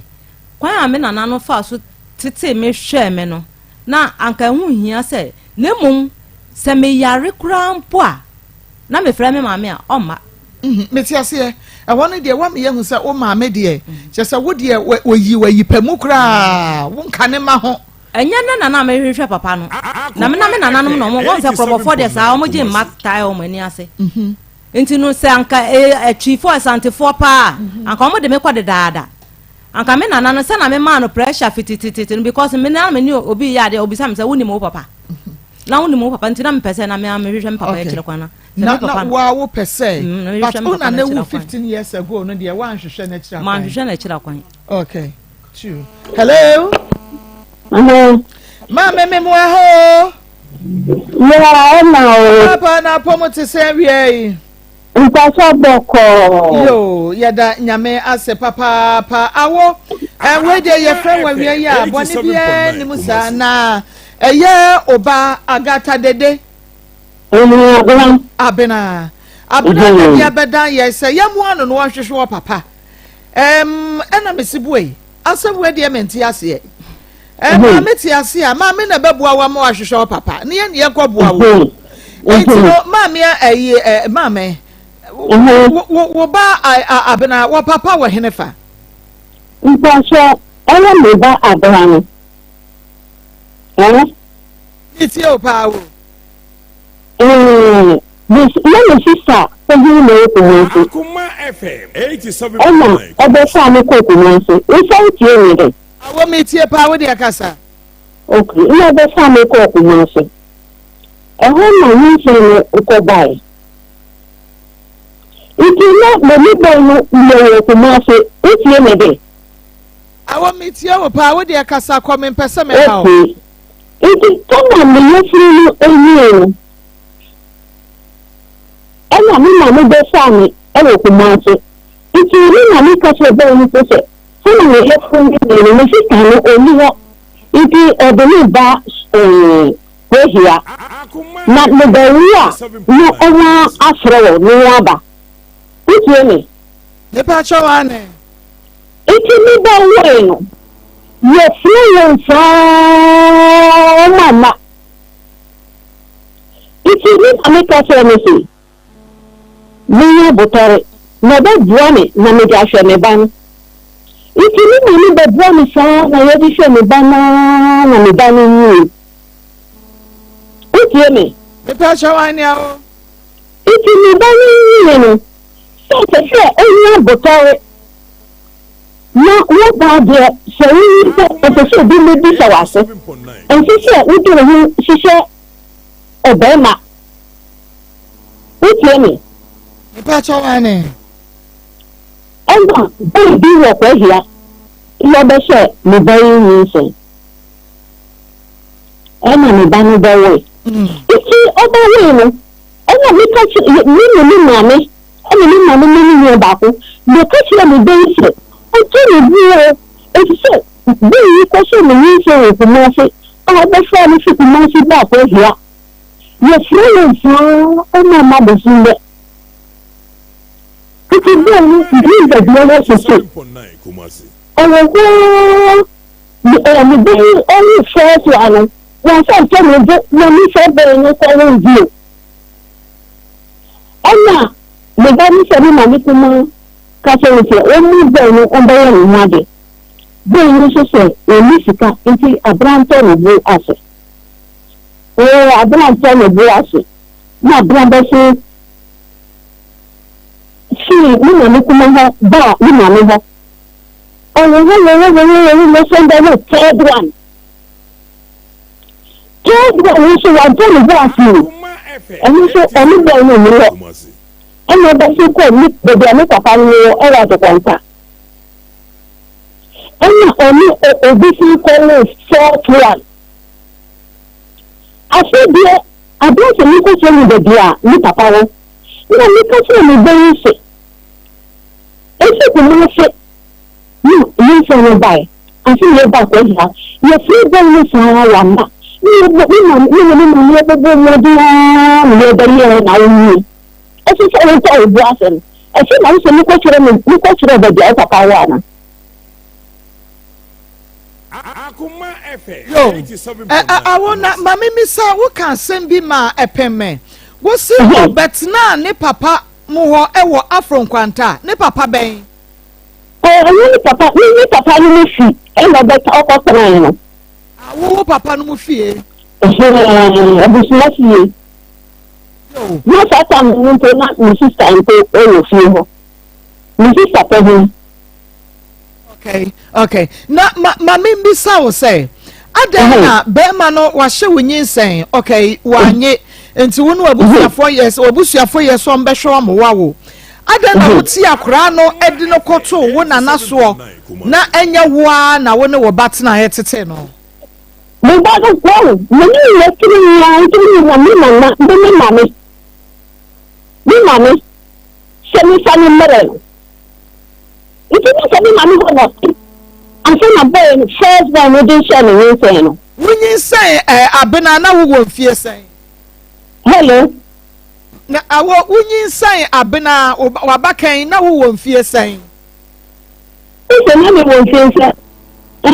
kwan a me nana no fa so tete me hwe me no na anka hu hia se ne mum se me yare kura mpo a na me fra me maame a oma me ti ase e won de wa me ye hu se o maame de che se wo de wayi pamu kura wo nka ne ma ho enya na me hwehwe papa no na me nana no no mo won se krobofo de sa o mo je matai o mani ase enti no se anka chifo asantefo pa anka o mo de me kwa de daada anka me nana no se na me ma no pressure fitititi because me na me ni obi ya de obi sam se woni mo papa na woni mo papa ntina me pese na me hwehwe me papa ya kire kwana na wa wo pese but una na wo 15 years ago no de wa hwehwe na kire kwana ma hwehwe na kire kwana okay true hello ma me mo ho yeah na papa na pomo te se wie Nkwasa boko yo yada nyame ase papa pa awo we de ye friend wa wie ya boni bia ni musa na eye oba agata dede abena ya bedan ye se ye mu anu no hwehwe papa ena mesibue asebue de menti ase ma meti ase a ma me na bebua wa ma hwehwe papa ne ye ne kobua wo entino ma me ma me wo ba abena wo papa wo henefa Nkwasa ela me ba abana iti o pa wo this my sister you know ko Akoma FM 87. Obe fa me ko Kumasi we say tie me de awo me tie pa wo de akasa okay ina be fa me ko Kumasi na ni se ne ko bai iti na me ba no le Kumasi tie me de awo me tie wo pa wo de akasa ko me pese me ha o iti kama me yefiri no enyi ena mi ma me be fa me e Kumasi iti ni na mi ka se be ni se so na ye fun ni me si kan oni ho iti odoni ba hia na me be ria no owa afro ni aba iti ni ne pa chowa ne iti ni ba we no ye fun fa mama iti ni na mi ka se me si ni botare na be buani na me ga hwe me ban iti ni be buani sa na ye di hwe me ban na me ban ni iti ni ne pa chowa ne awo iti ni ban ni no so se enya botare na wo ba de se ni se bi me bi sa wase en se wo de hu hihye obema iti ni ne pa chowa ne enda bi wo ko hia lo be se me ba yin se ena me ba no ba we iti oba we no ena me ka chi ni mame ena ni mame ni ba ko me ka chi me be se o ti ni bi o ti se bi yi ko se me ni se o mo se o be se ni se mo se ba ko hia ye se le fa o ma be sunde iti bi ni da bi no se se mi be only first one one say tell me no me say be no ko view ona me ba mi say ma mi kuma ka se o se o mi be no o be no nwade be ni so se o mi sika enti abranto no bu ase o abena ntɛ ne bu ase na abena bɛsi si ne maame kuma hɔ ba ne maame hɔ ɔwɔ sɛnda no third one nso wantɛ ne bu ase ɛno nso ɔno bɛn no mu hɔ ɛna ɔbɛsi kɔ ne baabi a ne papa no wɔ ɛwɔ adokɔnta ɛna ɔno obi si kɔ ne fourth one afei deɛ aberanteɛ ne kɔkyerɛ me baabi a ne papa wɔ na ne kɔkyerɛ me bɛyi se esi kuma ase ne nsa no bae ase yɛ ba kɔgyina yɛfiri bɛyi ne saa wɔ mma ne mu yɛbɛbɔ mmɔdenaa ne yɛbɛyɛ na wowie ɛsi sɛ wɔntɛ ɔbu ase no ɛsi na nso ne kɔkyerɛ baabi a papa wɔ ana Akoma FM yo 87.9. awona mami misa wo kan asɛm bi ma ɛpɛmɛ wo si ɔbɛtena ne papa mu hɔ ɛwɔ afro nkwanta ne papa bɛn ne papa no fi ɛna bɛta ɔkɔtena no wo papa no mu fie abusua fie na saa tam no mpo na me sister mpo ɛwɔ fie hɔ me sister pɛ ho okay na mami mbisa wo sɛ adan na bɛrima no wahyɛ wo nyinsɛn okay wanye nti wo no wabusuafo yɛ so ɔmbɛhwɛ ɔmo wawo adan na wo ti akora no ɛde no kɔto wo nana soɔ na ɛnyɛ woa na wo ne wo batena yɛ tete no me ba do ko me ni yɛ tiri ya ntiri na me mama me mama sɛ me fa ne mmerɛ iti ni sɛ me mama hɔ no ansa na bɛyɛ first born no de hyɛ ne nyinsɛn no wo nyinsɛn abena na wo wɔ mfie sɛn hello na awo wo nyinsɛn abena wabakan na wo wɔ mfie sɛn isi na me wɔ mfie sɛ me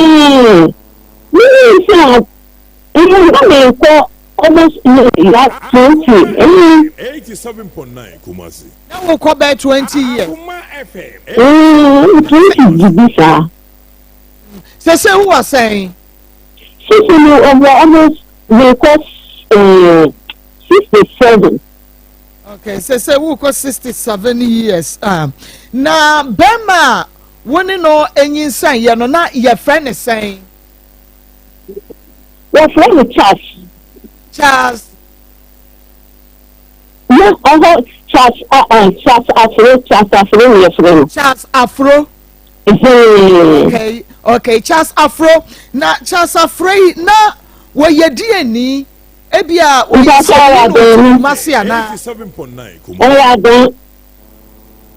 nyinsɛn na me kɔ almost ya 20 87.9 Kumasi. na wo kɔ bɛ 20 years Akoma FM 20 gibisa sese wo wɔ sɛn sisi no almost me kɔ 67 okay sese wo kɔ 67 years na bɛrima wo ne no enyinsɛn yɛ no na yɛfrɛ ne sɛn wɔfrɛ me Charles na ɔhɔ Charles Afro ne yɛfrɛ no Charles Afro okay Charles Afro na Charles Afro yi na wɔyɛ DNA ebi a wɔyɛ masi ana 87.9 Kumasi. ɔyɛ adan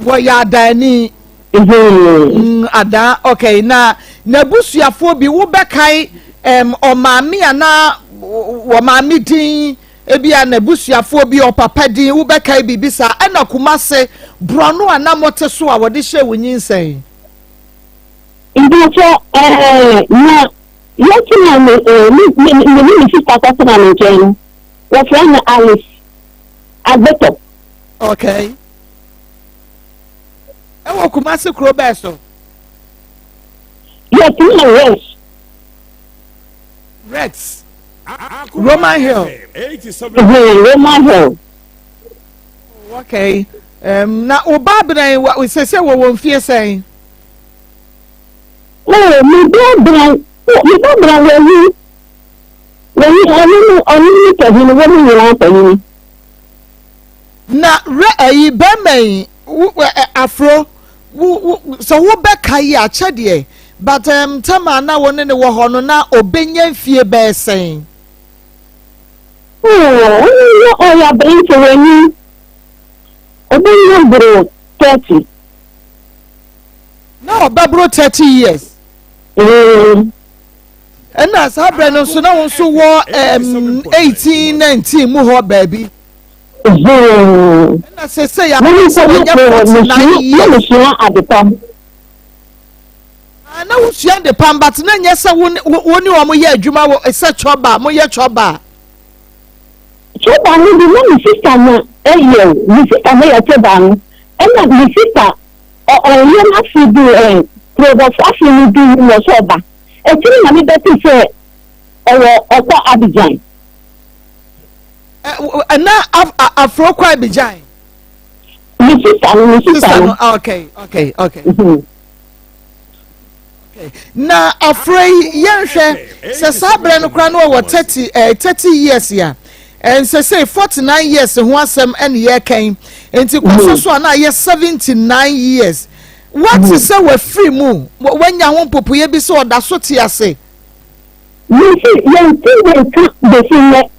wɔyɛ adani ada okay na busuafoɔ bi wo bɛkae ɔmaame ana wɔ maame din ebi a na busuafoɔ bi ɔpapa din wo bɛkae bibi sa ɛna Kumase brɔno a na mote so a wɔde hyɛ wo nyinsɛn ndɔtɔ na yɛtena me sister kɔtena me nkyɛn no wɔfrɛ no Alice Agbeto okay ɛwɔ Kumase kuro bɛɛ so yɛtena Rex Roman Hill 87. Roman Hill okay na oba bran wa sese wo won fie sɛn me bra wani oni kadini wani nyina pani na ayi bɛmɛn afro so wo bɛka yi akyɛdeɛ but tama na wo ne wɔ hɔ no na obenya fie bɛsɛn ya bɛyi to wani obenya bro 30 na ɔbɛbro 30 years ɛna saa brɛ no so na wo nso wɔ 18 19 mu hɔ baabi ɛna sese ya na wosua de pam but na nyɛ sɛ wo ne wɔ mo yɛ adwuma wɔ sɛ chɔba mo yɛ chɔba no bi na me sister na ɛyɛ me sister na yɛ chɔba no ɛna me sister ɔyɛ na fi bi product afi ni bi wɔ chɔba ɛtiri na me bɛti sɛ ɔwɔ ɔkɔ Abidjan na afro kwa bijan mi sister no okay na afro yenhwe se sabre no kra no wo 30 years ya and say 49 years ho asem ene ye kan enti kwaso na ye 79 years what is say we free mu wanya ho popoye bi so oda so ti ase mi si yen ti de sinle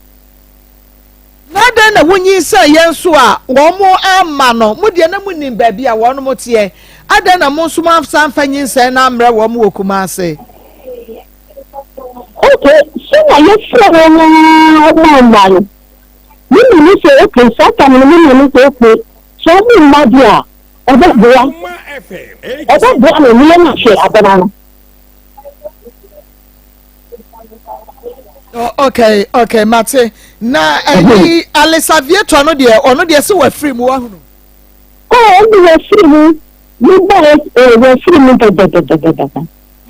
na den na wonyi say yen so a wo mo ama no mu de na mu nim ba bi a wo no mo tie adan na mo so ma san fanyin say na amre wo mo okuma ase okay so na ye free no no mi say okay so kan mi say okay so mi madia oba bua no mi na she abana no okay mate na ni Alexavier to no de se wa free mu wa hunu oh we free mu mi ba we free mu da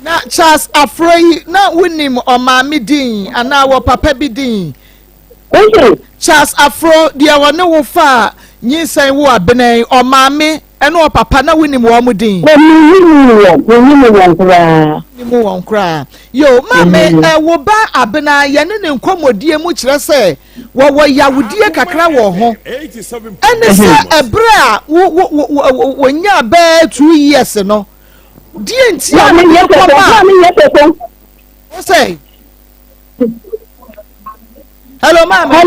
na Charles Afrey na wonim o ma me din ana wo papa bi din okay Charles Afro de wo ne wo fa nyinsan wo abenan o ma me ene o papa na wonim wo mu din ni mu won kra yo mame wo ba abena ye ne nkomodie mu kire se wo yawudie kakra wo ho ene se ebra wo nya ba 2 years no die ntia me ye ko ba o say hello mama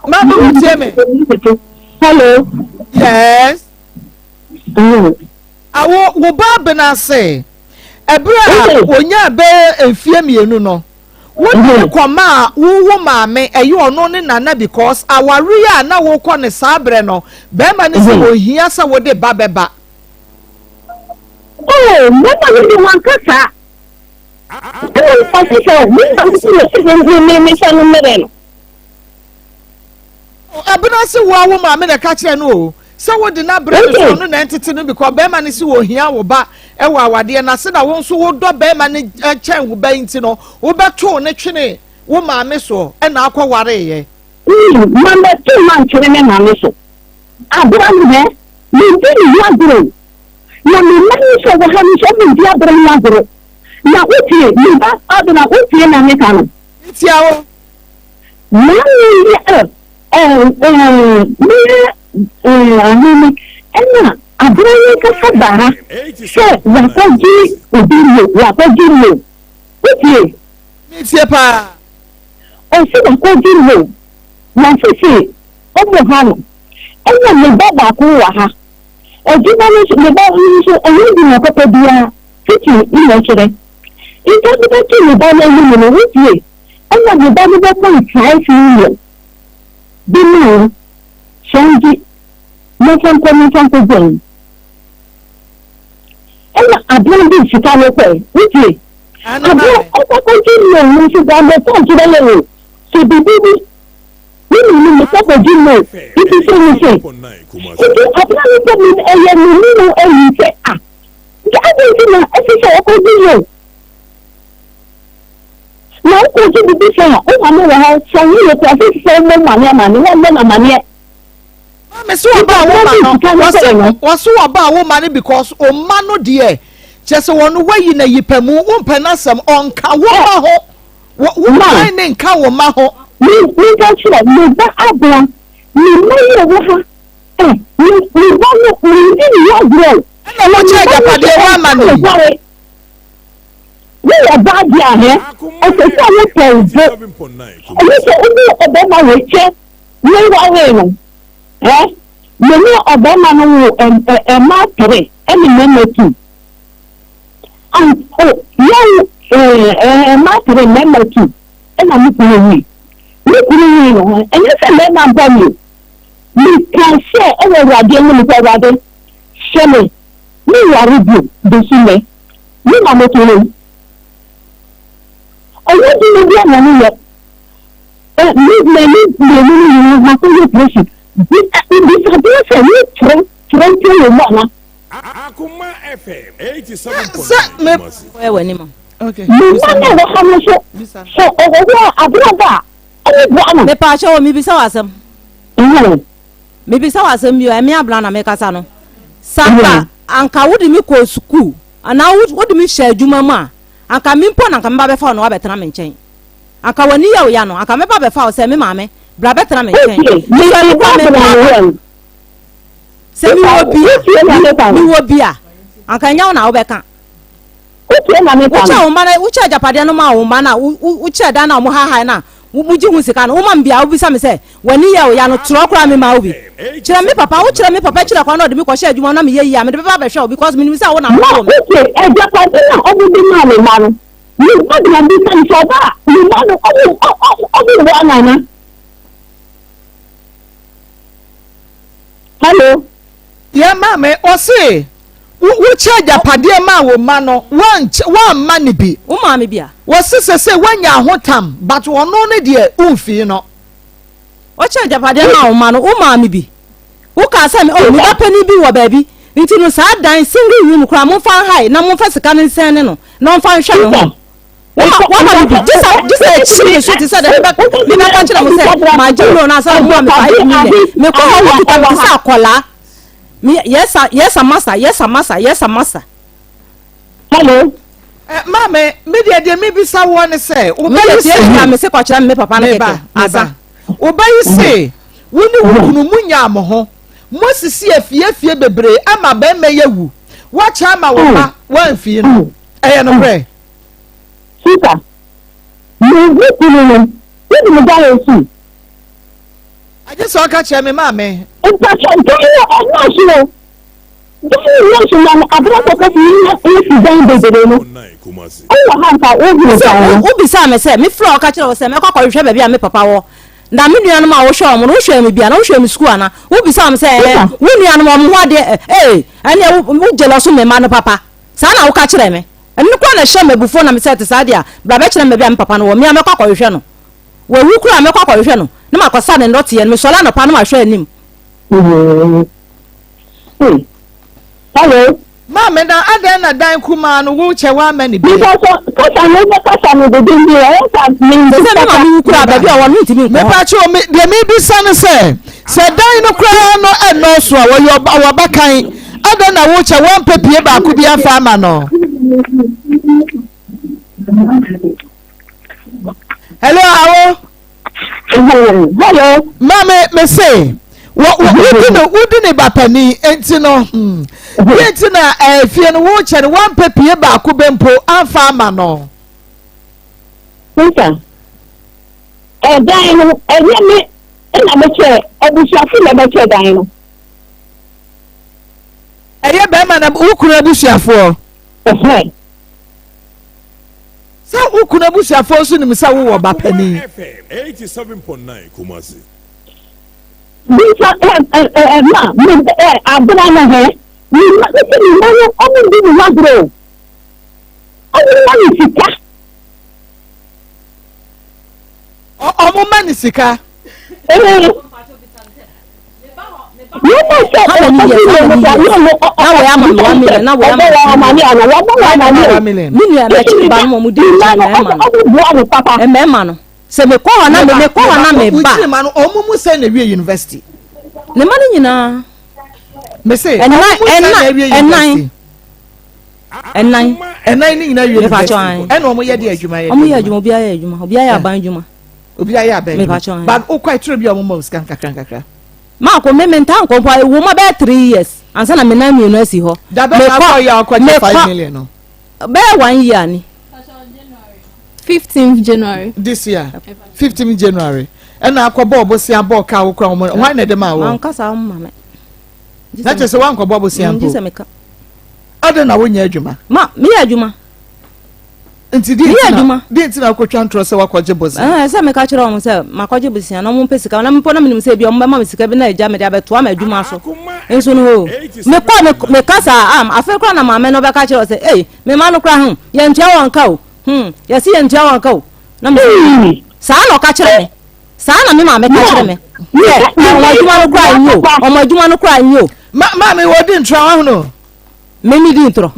mama utie me hello yes awo wo ba abena se ebra onya be enfie mienu no woni kwama wo maame eyi ono ne nana because awari ya na wo kɔ ne sabre no be ma ne se wo hia sa wo de ba beba oh mama ni wan kasa oh pastor mi sanu mere no abena se wo maame na ka kire no o se wo de na bre so no na entete no because be ma ne se wo hia wo ba e wa awade na se na wo nso wo do be ma ne chen wo ba nti no wo beto ne twene wo maame so e na akɔ ware ye mama tu man twene ne maame so abura ne mi bi ya bro na mi mani so wo ha mi so mi bi abura ya bro na utie mi ba aduna utie na ne kanu tiawo mami ena abúlé kẹfẹ bàrà ṣe wàkọjí òbílò wàkọjí lò wípé mi tie pa ọsẹ wàkọjí lò wọn fèsì ọmọ ha nù ẹnna mi bá baako wà ha ẹdínwó mi bá wọn nso ẹyẹ ìdìbò pẹpẹ bíi títì ìlọ kyerẹ ìtọ́jú bá tí mi bá lẹ́yìn mi nù wípé ẹnna mi bá mi bá pọ̀ nǹkan ẹ̀fìn yẹ bí mi ò ṣẹ́ńjì mọ́fọ́nkọ́ gbẹ̀yìn. ẹnna abúlé bíi ìsìká ló pẹ̀ wípé abúlé ọkọ̀kọ̀jú lò ní ṣùgbọ́n àbẹ̀ tó ń tirẹ̀ lẹ́wọ̀ ṣèbí bíbí nínú mi ní kọ́kọ̀jú lò ibi tí mi ṣe ìdí abúlé nípa mi ẹ̀yẹ mi nínú ẹ̀yìn ìfẹ́ à jáde sí na ẹ ti ṣe ọkọ̀jú lò na ọkọ̀jú bíbí ṣe hàn ó wà ní wàhálà sọ yíyẹ kí a fi ṣe ọmọ màníà wọ́n mọ́ màníà. me so ba wo ma no wo so ba wo ma because o ma no de chese won wayi na yipamu wo mpanasam onka wo ma ho wo ma ne nka wo ma ho mi ga chira mi ba abla mi me wo ha mi ba no mi ni yo bro na wo che ga pade wa ma no ni ya ba dia he o se so wo pe o se o be ma we che ni wa we no mene ọbẹ̀ma no wo ẹ̀ma tere ẹni mẹ́mẹ́ tu yẹ́n ẹ̀ma tere mẹ́mẹ́ tu ẹ̀na mi kúrò yìí no ẹ̀yẹ́ sẹ́ mẹ́ma bọ̀ mi kàn ṣe ẹ̀wọ̀ ìwádìí ẹ̀mú mi kọ́ ìwádìí ṣẹ́ mi ní ìwárí bò bẹ́sí mẹ́ ní màmú tó lé ọ̀yẹ́ tí mo bí ẹ̀mọ́ mi yẹ mi máa tó yẹ pẹ̀lú disability ni trente le mois Akoma FM 87.9. we ni mo okay mo na wo ha no so so owo abroba e me pa cho mi bi sa wasam me bi sa wasam bi o me abla na me kasa no samba anka wodi mi ko school ana wodi mi hye adwuma ma anka mi mpo na anka me ba be fa no wa betena me nchen anka wani ya o ya no anka me ba be fa o se me maame bra betena me nchen se mi wo bia anka nya na wo be ka uche japade no ma wo ma na uche da na mo ha na muji hu sika no wo ma mbia wo bisa me se wani ya o ya no tro kra me ma wo bi kire me papa wo kire me papa kire kwa na de me ko hye adwuma na me ye ya me de papa be hwe because me nimisa wo na mo okay e japade na obu bi ma me ma no ni what na bi san so ba ni ma no obu wa na hello ya mama ose wuche japade ma wo ma no wan ma ni bi wo ma me bia wo sese wanya ahotam but wono ne de umfi no o che japade ma wo ma no wo ma me bi wo ka se me o mi da pani bi wo ba bi nti no sa dan single room kra mo fa high na mo fa sika ne sen ne no na mo fa hwe no wo ma me bi just a so ti say da me na kan chira mo se ma jiro na sa mo me 5 million me ko ho kita mo sa kola yes master hello mama me de me bi sa wo ne say o be ye me se kwa kira me papa na keke asa o ba yi say woni wukunu munya mo ho mo sisi afie bebre ama ba me yewu wa cha ma wo pa wa mfie no eye no bre sika me wukunu no ni me da yesu aje so ka che me mama Ìpàṣẹ ìjọba ọ̀nà ṣe o. Jẹ́ni ìwé ìṣúná ni àbúrò kọ́kọ́ fi ní ìdáhùn bèbèrè nu. Ó wà hàn ká ó bì sá wọn. Ó bì sá mi sẹ́, mi fúlọ̀ ọ̀ka kyerẹ́ wọ sẹ́, mi kọ́ kọ́ ìhwẹ́ bẹ̀bí à mi papa wọ. Na mi nua no ma wo hwɛ ɔmo no hwɛ mi bia na wo hwɛ mi school ana wo bisa am sɛ wo nua no mo ho ade ɛne wo jealous me ma no papa saa na wo ka kyerɛ me ɛne ko na hwɛ mabufo na me sɛ te saa de a bra bɛ kyerɛ me bia me papa no wo me amekɔ hwɛ no wo wu kura amekɔ hwɛ no na makɔsa ne ndɔte yɛ no me sɔla no pa no ma hwɛ anim Hello. Mama na adan na dan kuma no wo che wa ma ni bi. Because kasa no de bi ni e ka mi. Se me ma mi kura ba bi o wa mi ti mi ko. Me pa che o me de mi bi san se. Se dan no kura no e no so a wo yo wa ba kan. Adan na wo che wan papie ba ku bi afa ma no. Hello awo. Hello. Mama me say wodi ne bapani enti no enti na fie no wo che wan papie ba ku bempo afa ma no. Sika. Dan no enye me na me che obusuafo na me che dan no. Eye be ma na ukunu abusuafo. Sa ukunu abusuafo so nim sa wo bapani. 87.9 Kumasi. Bisa abuna na he ni ma se ni ma no omo bi ni magro omo ma ni sika Omo ma ni sika se me ko na me ko na me ba ma no omo mu se na wie university ne ma ni nyina me say ennan ni nyina wie university en omo ye de adwuma ye omo ye adwuma obi aye adwuma obi aye aban adwuma obi aye aban but o kwai tro bi omo mo scan kakra ma ko me ntan ko pa wo ma be 3 years ansa na me na mi no asi ho da be ma ko ya ko 5 million no be 1 year ni 15th January. This year, 15th January. And I call Bobo Sian Boka, why not the man? That is one called Bobo Sian. I don't know when you're Juma. Ma, me a Juma. Until the didn't know what you trust or what you was. I said, my catcher on myself, my cojibus, and I'm Pesica, and I'm putting him say, your mamma is cabinet jammed about 2 Juma. And so, me casa, I feel crown my man over catcher say, hey, me man of crown, young chow and cow. Yes, he and Joe go. Number San or catch me. San and me, mamma, catch me. Yeah, you want to cry you, or my you want to cry you. Mammy, what didn't try no? Many dintro.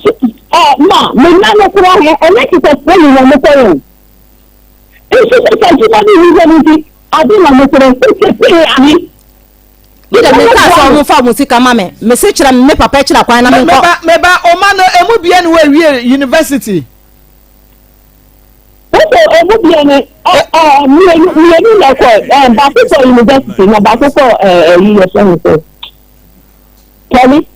Ma, me no cry, and make it a friend on the phone. It's just a reason. I adi na mo tere se ani Ida me ka so mo fa mo sika ma me se kira me papa kira kwan na me ko meba o ma no emu bia ne we wie university oto emu bia ne mi na ko ba ko university na ba ko you so Kelly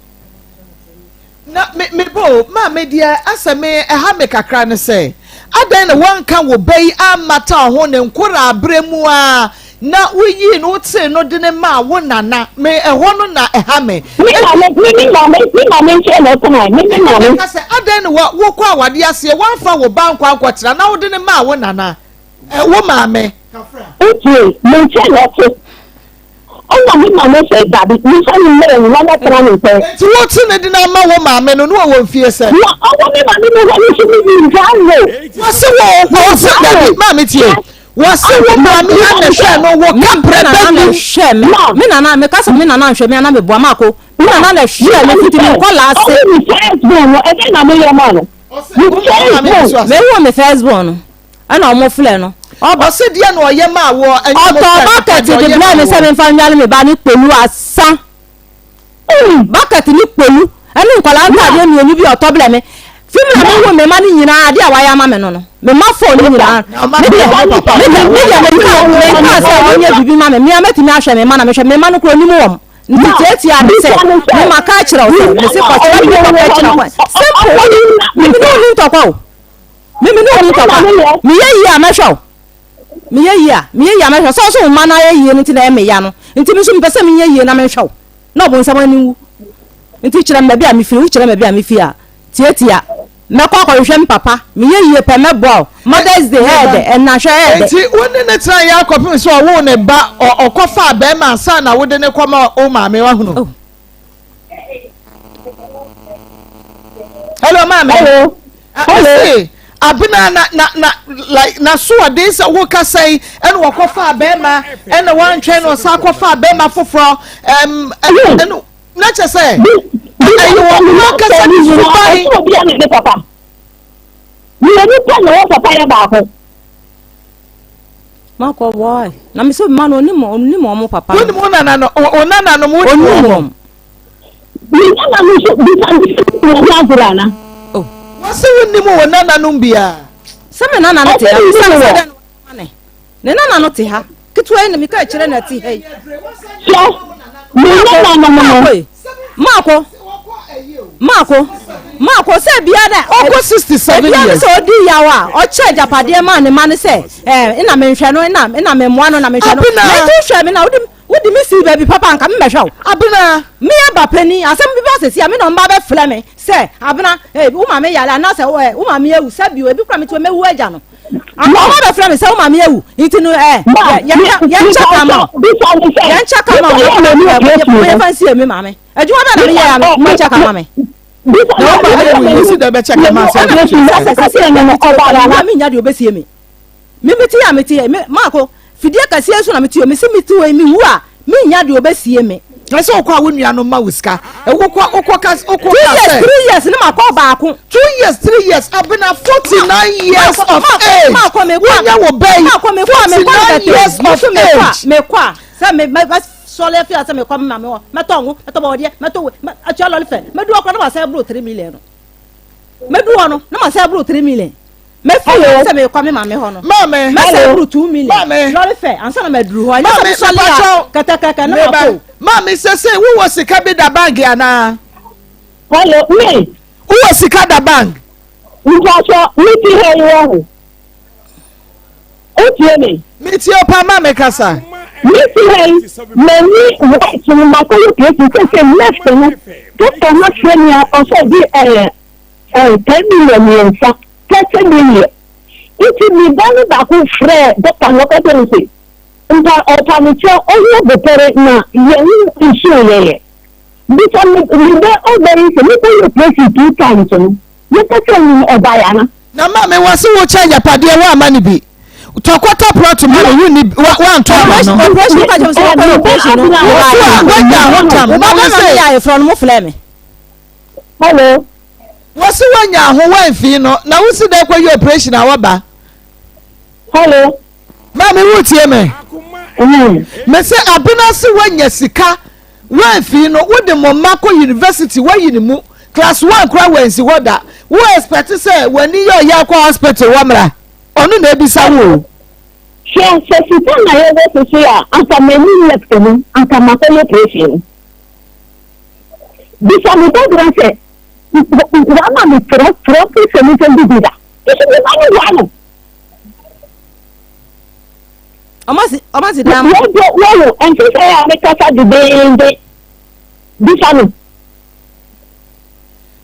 na me bo ma me dia aseme ha me kakra ne se adan na wanka wo bai amata ho ne nkora abremu a na wuyi no tse no de ne ma wo nana me ho no na ha me me che no tona me kase adan na wo kwa awade ase wanfa wo banko akwotira na wo de ne ma wo nana wo ma me okay me che no tse ona mi ma me se dabi mi sa ni mere ni na tona ni se ti wo tse ne de na ma wo ma me no no wo fie se na owo mi ma ni me ni se ni njango wo se wo se dabi ma me tie wasi wo ma mi na hwe no wo ka prebe ni hwe me nana me kasa me nana hwe me na me boa mako me nana le hwe me fiti me ko la ase e na me yo ma no me wo me first born ana omo fle no o se dia na oye ma wo oto bucket de bla me se me fa nyale me ba ni pelu asa bucket ni pelu ani nkwala nta de mi oni bi oto bla me fimi na me wo me ma ni nyina ade a waya ma me no me ma fo ni nyina me ka se onye bibi ma me ametimi ahwe me ma na me hwe me ma no kro ni mu wom nti tieti a se me ma ka kire o se me se ko kire me ko kire ko simple me no ni to ko me no ni to ko me ye yi a me hwe me ye yi a me hwe so ma na ye yi nti na me ya no nti me so me pese me ye yi na me hwe na obo nsam ani wu nti kire me bia me fi wu kire me bia me fi a tietia me kwa kwa hwe papa me ye pe me bo Mother's Day head and na hwe head nti woni ne tra ya akopim so wo ne ba okofa ba ma ansa na wo de ne kwama o ma me wa hunu hello mama hello abina na like na so ade se wo ka sai en wo kofa ba ma en wan twen no sa kofa ba ma foforo en na che say ayo wo ka sa ni so bi ani ne papa ni ni pa no papa ya ba ko mako boy na me so ma no ni mo papa woni mo nana no o nana no mo ni mo ni nana no so bi san ni ya gurana oh wase woni mo nana no bia se me nana no te ha se me den ne nana no te ha kitwa ni me ka kire na ti hey so ni nana no Mako se bia da oko 67 years so di yawa o che japade ma ne ma ne se ina me hwe no ina me moa no na me hwe no na tu hwe me na wodi me si baby papa nka me hwe abena me aba pani asem bi ba se si me no mba be fle me se abena wo ma me yala na se wo ma me ewu se bi o bi kra me to me wu aja no ama be fle me se wo ma me ewu nti no ya chaka ma ya fancy me ma me adwuma ba na me ya me chaka ma me no ma me see the be check ma say na me nya de obesie me meti mako fidie kase so na meti o me se meti we mi wu a me nya de obesie me na so kwa wonua no ma wuska okwa ka 2 years ni mako ba ko 2 years 3 years abena 49 years of age mako me kwa nya wo bay mako me kwa 49 years of age me kwa se me so le fi ase me kwa me wo meto bode meto acha lo le fe medu okwa na ma se bro 3 million medu ono na ma se bro 3 million me fi se me kwa me ma me ho no mame me se bro 2 million lo le fe ansa na medru ho nya se so le kaka na mako mame se wo wo sika bi da bank ana hello me wo wo sika da bank njacho mi ti he yo o tie me mi ti o pa mame kasa mi ti he me ni wo ti ma ko yo ke left no to na trenia o so di 10 million yen sa 30 million iti mi bani ba ku frère docteur no ka tell say nta o mi cho o yo be pere na ye ni issue ye because mi be o be se mi ko yo place 2 times no ye ka tell o ba ya na mame wase wo cha yapade wa amani bi tokota plot ma you ni wa nto no operation ka je so operation no wa ba say ya from mo flame hello wase wanya ho wanfi no na wusi da kwa operation awaba hello mame wo tie me me say abena se wanya sika wan fi no wo de mo mako university wa yi ni mu class 1 kra wansi woda wo expect say wani yo ya kwa hospital wa mra onu na ebisa wo se sika na ye wo se ya anta meni left mu anta makole patient bisa mi do gran se wa ma mi pro se mi se bibida isi mi ma ni wa no Omasi dam. Wo enti say ya me kasa de bende bisa no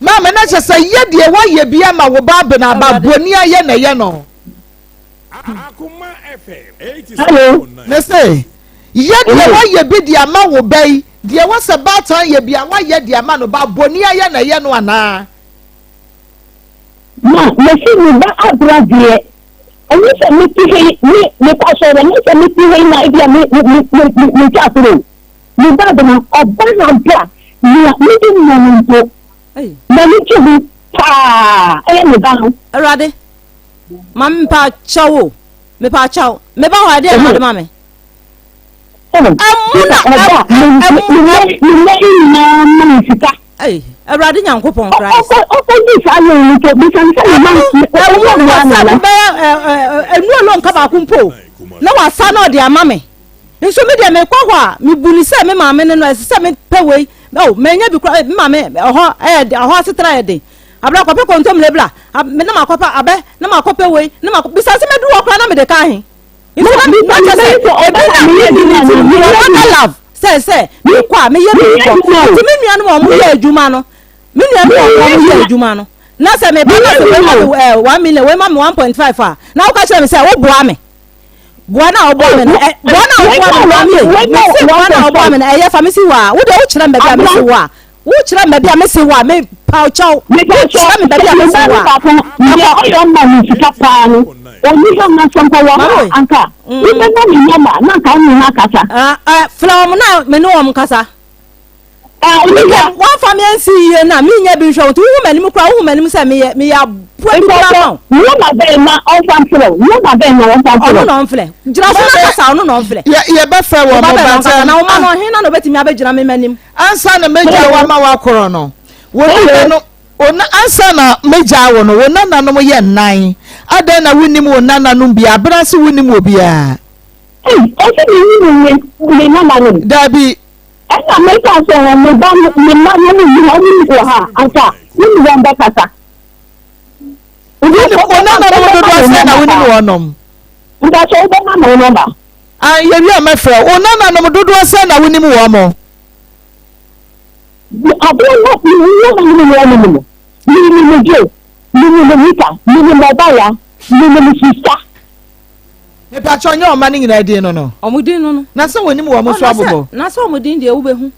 ma me na chese ye de wo ye bia ma wo ba bena ba boni aye na ye no Akoma FM hello 87.9. me say ye de wo ye bi de ama wo bai de wo se ba tan ye bia wa ye de ama no ba boni aye na ye no ana ma me si mi ba abra die oni se mi ti he mi pa so re mi se mi ti he na idia mi ta pro mi ba de na oba na bra mi di mo nto na mi ti bi pa mi ba no Erade. Mam pa chawo. Me pa chawo. Me ba ho ade e ma me. Erade nyankopon Christ. Enu lo nka ba kumpo. Na wa sa na ode ama me. Nso me de me kwa ho a me buni se me ma me no se me pewei. Oh, me nya bi kwa me ma me ho ho setra e de. Abra kwa pe kontom lebla. Me na makopa abe na makopa wei na makopa bisa se me du okra na me de kan he. Nso na love. Say me kwa me ye bi ko. Ti me nua no mo ye adwuma no. Me nua no mo ye adwuma no. Na se me ba na se me 1 million we ma me 1.5 a. Na wo ka chere me say wo boa me. Boa na wo boa me na. Boa na wo boa me. Me boa na wo boa me na. E ye fa me si wa. Wo de wo chere me ba me si wa. Wo chere me bia me se wa me pa chow me chere me bia me se wa me o yo ma mi sika pa no oni ho na sampa wa anka ni me na mi mama na ka ni ha kasa from na me no om kasa oni ga wa fa me nsi ye na mi nya bi hwo to wo manim kra wo manim se me ya bua bi kra no no ma be na on sample no ma be na on sample ono no mfle jira so na kasa ono no mfle ye be fe wo mo ba na wo ma no he na no betimi abegyina me manim ansa na meja wa ma wa koro no wo no ona ansa na meja wo no wona nanom ye nnan adan na wunim wona nanom bia bra se wunim obi a o se ni na ma no dabi ena me ka so mo ba mi ma no ni ko ha anka ni wa ba kasa ona nanom do ase na wunim wonom nda so ba ma no ba ye wi amefra ona nanom do ase na wunim wo mo abro no ni jo ni mita ni mobile ni sister e pa chonyo o mani nyina din no omudin no na se wonim wo mo so abobo na se omudin de wo behu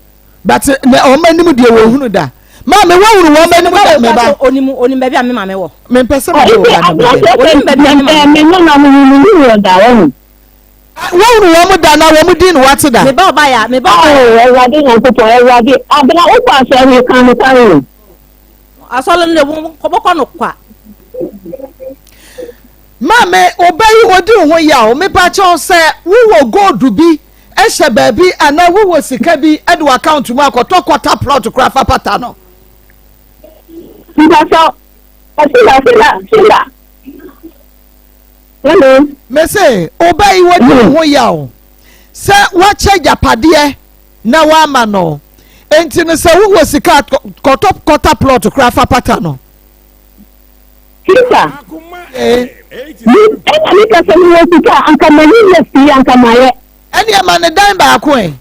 but o manim de wo hunu da ma me wo hunu wo manim da me ba onim ba bia me ma me wo me pese me wo ba na onim ba bia me no na ni da wo wo hunu wo mo da na wo mo din what da me ba ba ya me ba Erade na ko Erade abna o pa se ni kan asole ne ko boko no kwa ma me obayi odi ho ya o me pa cho se wo gold bi ehye ba bi ana wo sika bi e do account mu akoto kwata plot kra fa pata no Nda so asila hello me say obayi odi ho ya o se wa che japade na wa ma no enti ne se wo sika koto kwata plot kra fa pata no Sika Akoma FM ena ni ka se ni sika anka mani lesi anka maye eni ama ne dan ba ko en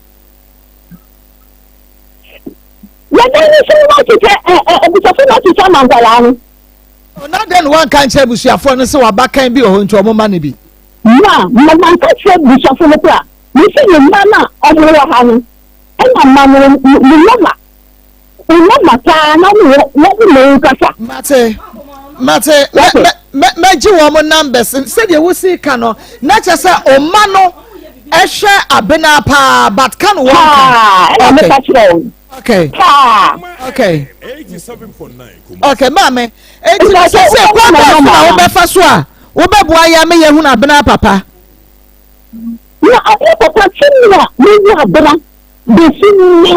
ya dan ni so wa ti e so na ti cha mangala no na den wan kan che busuafo no se wa bakan bi o nti o mo ma ne bi ma man ka che bishafo no pra ni se ni mama o mo wa ha no ena mama ni mama ta na wo kasa mate meji wo mo numbers se de wo si ka no na che se o ma no ehwe abena pa but kan wo okay okay 87.9 okay mama enti se kwa na wo be fa so a wo be boa ya me ye hu na abena papa na ayi papa tinna ni abra de sinne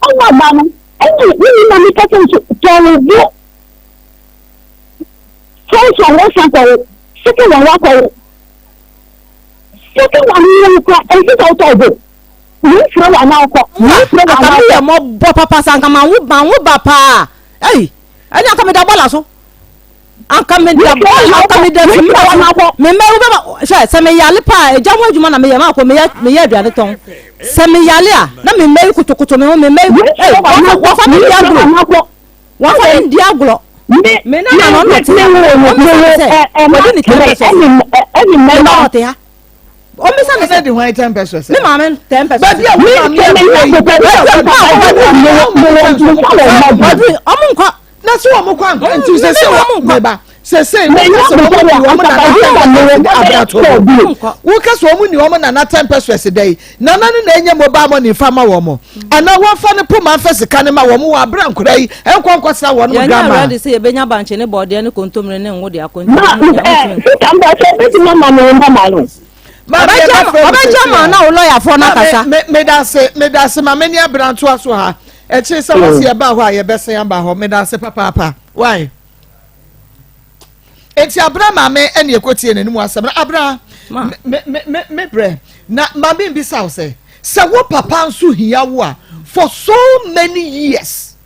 ona ba no ni na mi ka so to do so wo sanko second one wa ko second one ni ko e si to do ni fro wa na ko ni fro wa na ko mo bo papa sanka ma wo ba pa eh ani aka me da bola so aka me da me wo se me yale pa e jamo adwuma na me ye ma ko me ye aduane ton se me yale a na me me kutokuto me wo fa me diaglo wo fa me diaglo me na no no te mo ni any member ya o me sa say the one 10 pesos me ma me 10 pesos but ya we na so o mo kwa nti se o me ba se me so o mo na abrato wo ka so o mo ni o mo na 10 pesos dey na na enye mobile money fa ma wo mo ana wo fa ne po ma fa sika ne ma wo mo wa abra nkura yi enko sa wo no grandma ya ready say e benya banche ne bode ne kontomre ne nwode akonto Obajama na lawyer for na kasa me da se ma meni abranto aso ha e che se wo se ba ho a ye bese ya ba ho me da se papa why enti abra ma me ene ekotie nanimu asem abra me bre na ma me bi sa se wo papa nso hia wo a for so many years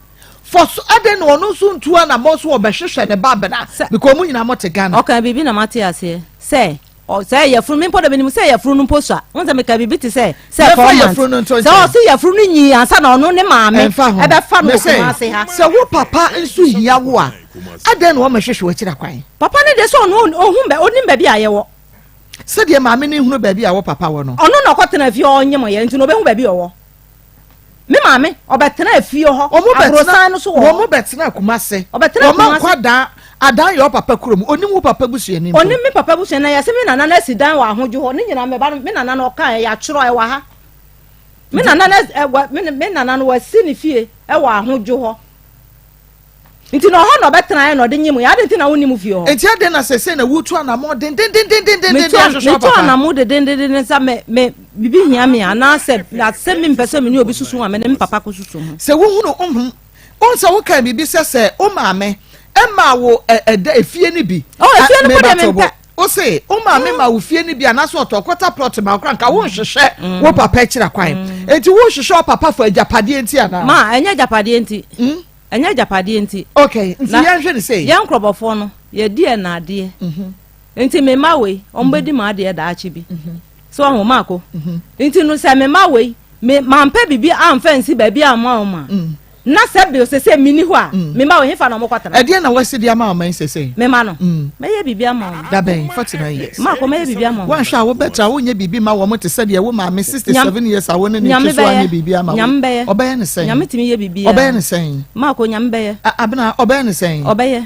for so aden no no so ntua na mo so obehwehwe ne ba bena because mu nyina mo te Ghana okay bibi na mate ase say o say ya furu mi podo benimu say ya furu no poso won say me ka bibi te say for ya furu no nto say o say ya furu no nyi ansa na ono ne maame e be fa no kuma ase ha say wo papa nso hia wo a aden no mo hwehwe akira kwan papa ne de so no ohun be onim ba bi aye wo se de maame ne hunu ba bi a wo papa wo no ono na kwatena fi onyem ye nti no be hu ba bi owo me maame obetena afie ho abrosan no so wo mo betena kuma se obetena kuma se kwada adan yo papa kurom onim wo papa busuani onim me papa busuani na ya se me nana na sidan wa ahoju ho ne nyina me ba me nana na oka ya kyero e wa ha me nana na me nana no wasi ne fie e wa ahoju ho nti no ho no betena ye no de nyim ya de nti na wonim fie ho enti ade na sese na wutu ana mo den me to ana mo de den sa me bibi hia me ana se na se me mpese me ni obi susu wa me ne papa ko susu ho se wo hunu on se wo kan bibi sese o maame Emma wo efie ni bi efie ni ko de me o se o maame ma wo fie ni bi anaso otokota plot ma kra nka wo hwehwe wo papa kira kwan enti wo hwehwe o papa fo ajapade enti ana ma enya ajapade enti enya ajapade enti okay nti yan hwe ni say yan krobofo no ye die na ade enti me ma we ombedi ma ade da achi bi so ho mako enti no se me ma we me mampa bibi amfa nsi ba bi ama o ma na sebe sese mini ho a me ma wo hefa na mo kwatara e die na wasi dia ma o man sese me ma no me ye bibi ama da ben 49 years ma ko me ye bibi ama wan hwa wo betra wo nye bibi ma wo mo te se de wo ma me 67 years a wo ne ne so anye bibi ama obaye ne sen nyame timi ye bibi obaye ne sen ma ko nyame be abna obaye ne sen obaye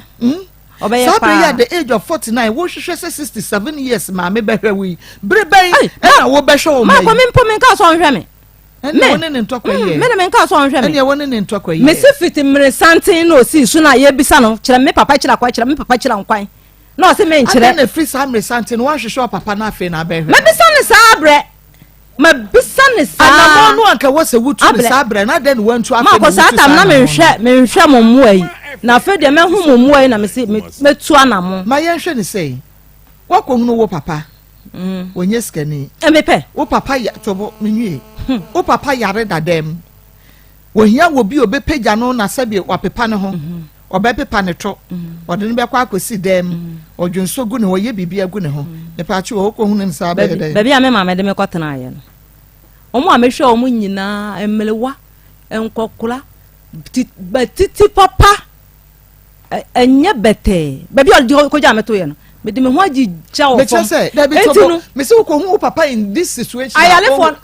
obaye pa so at the age of 49 wo hwehwe 67 years ma me behwe wi bre ben na wo behwe wo ma ko me mpo me ka so nhwe me me woni ne ntokwa ye me ne nka so nhwe me ene woni ne ntokwa ye me se fiti mre santin no si su na ye bisa no kire me papa kira kwa kire me papa kira nkwan na o se me nkire na free sa mre santin wo hwehwe papa na afi na behwe me bisa ne sa bre me bisa ne sa ana mo no anka wo se wutu ne sa bre na den wantu afi ma ko sa tam na me nhwe mo mo yi na fe de me hu mo mo yi na me se me tu ana mo ma ye nhwe ne sei wo ko hunu wo papa wonye skani e me pe wo papa ya tobo menwie o papa yare dadem wo hia wo bi obepeja no na sabe wapepa ne ho obepepa ne to ode ne be kwa akosi dem odwonso gu ne wo ye bibia gu ne ho ne pa chi wo ko hu ne nsa be de baby ame ma me de me kwatena aye no omo amehwe omo nyina emelewa enkokula titi papa enye bete baby odi ko ja meto ye no me de me ho agi jawo fom etinu me se ko hu papa in this situation ayale fon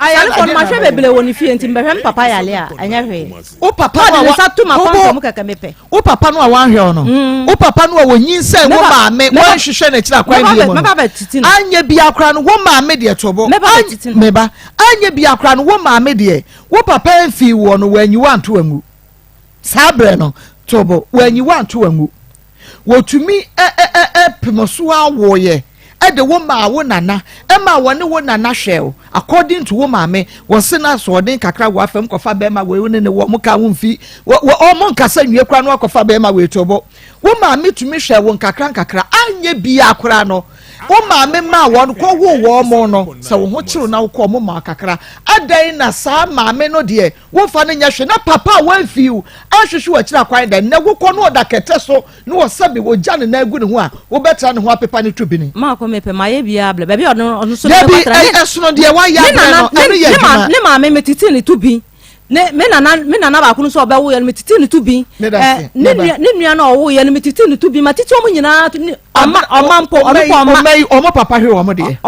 ma hwe bebele woni fie nti me hwe papa yale a anya hwe o papa no sa tu ma pam mo kaka mepe o papa no a wan hwe no o papa no a wonyin se wo ma me wo hwehwe na kira kwan bi mo anya bi akra no wo ma me de tobo me ba anya bi akra no wo ma me de wo papa mfi wo no wanyi wanto angu sabre no tobo wanyi wanto angu wotumi pimoso awoye e de wo ma wo nana e ma wo ne wo nana hwe according to wo maame wo se na so den kakra wo afam kofa be ma we ne wo mo ka wo mfi wo mo nkasa nwie kra no kofa be ma we tobo wo maame tumi hwe wo nkakra anye bia akra no wo maame ma won ko wo mo no se wo ho kiro na wo ko mo ma kakra adan na sa maame no de wo fa ne nya hwe na papa wan fiu ahwehwe wa kira kwan da na wo ko no da kete so no wo sabe wo gya ne na agu ne ho a wo betra ne ho apepa ne tubini ma ko mepe ma ye bia bla baby ono so ne esono de wa ya no eno ye juma ne maame metiti ne tubi ne me nana ba ko no so obawo ye metiti ne tubi ne nua na owo ye metiti ne tubi matiti omo nyina omampo omo papa hwe omo de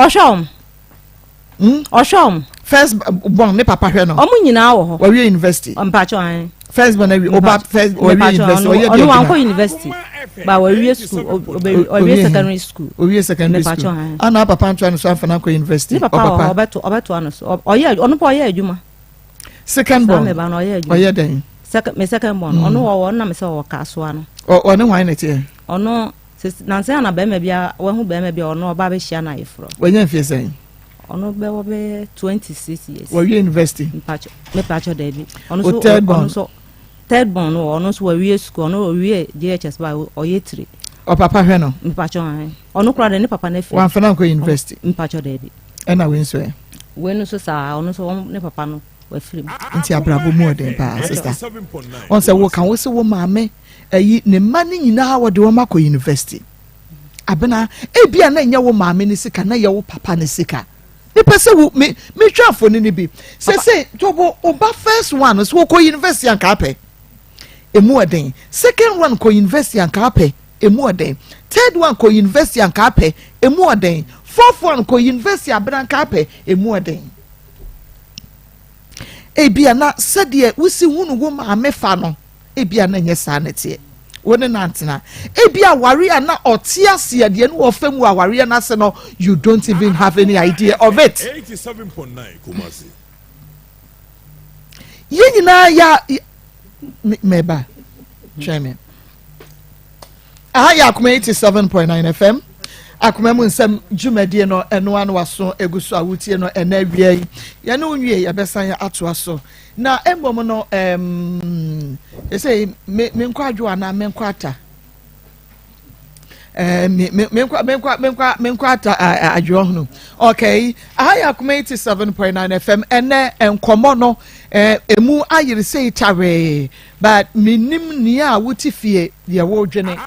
oshom first born ne papa hwe no omo nyina wo ho wa we university mpacho an first born we oba first we university we onu wanko university ba we school we secondary school we secondary school ana papa ntwa no so afana ko university papa obeto ano so oye onu po oye adwuma second born oye den second born onu wo na me se wo kaso ano onu wan ne tie onu nanse ana be me bia wo hu be me bia onu oba be hia na yefro wenye mfie sen ono be wo be 26 years we university mpacho David ono so third born ono so we school ono we DHS ba oye 3 o papa hwe no mpacho ono kura de ne papa na fi wan fana ko university mpacho David ena we nso we no so sa ono so ne papa no we film nti abrabo mu de pa sister on se wo kan wo se wo maame ayi ne mani nyina wo de wo makọ university abena ebia na nya wo maame ne sika na ye wo papa ne sika ne pese wo me twafo ne bi se tobo oba first one so ko university an ka pe emu oden second one ko university an ka pe emu oden third one ko university an ka pe emu oden fourth one ko university abena ka pe emu oden ebia na sede wusi hunu wo maame fa no ebia na nye sa na tie woni na antena ebia ware na otiase de no ofemu ware na se no you don't even have any idea of it 87.9 Kumasi yenyina ya meba cheme aha ya Akoma 87.9 FM Akoma mu Nsem dwumadie no eno anu waso egusu awutie no ena wie ya na onwie ya besan ya ato aso na embom no say me nkwa adwo ana me nkwa ata me nkwa ata adwo no okay aha ya Akoma 87.9 FM ene enkomo no emu ayire sei tare but minim nia wuti fie ye wo dwene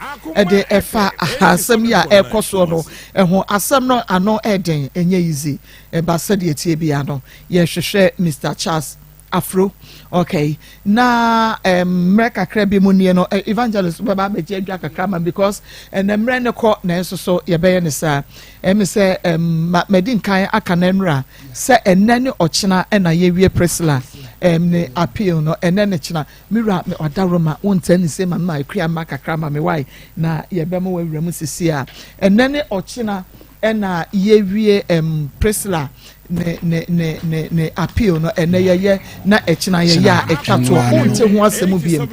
de efa asem ya ekoso no ho asem no ano eden enye easy ba sade etie bia no ye hwehwe Mr. Charles Afro okay na mreka krabi munie no evangelist baba be je dwa kakra because mre ne ko na enso ye be ye ne sa me se medin kan aka na nra se enane ochina na ye wie Priscilla ne appeal no enane china mira me odaroma wonta ni se ma akria ma kakra ma me wai na ye be mo wawura mu sisi a enane ochina na ye wie Priscilla ne appeal no ene ye na echina ye ya etwa to wonte ho asemu biem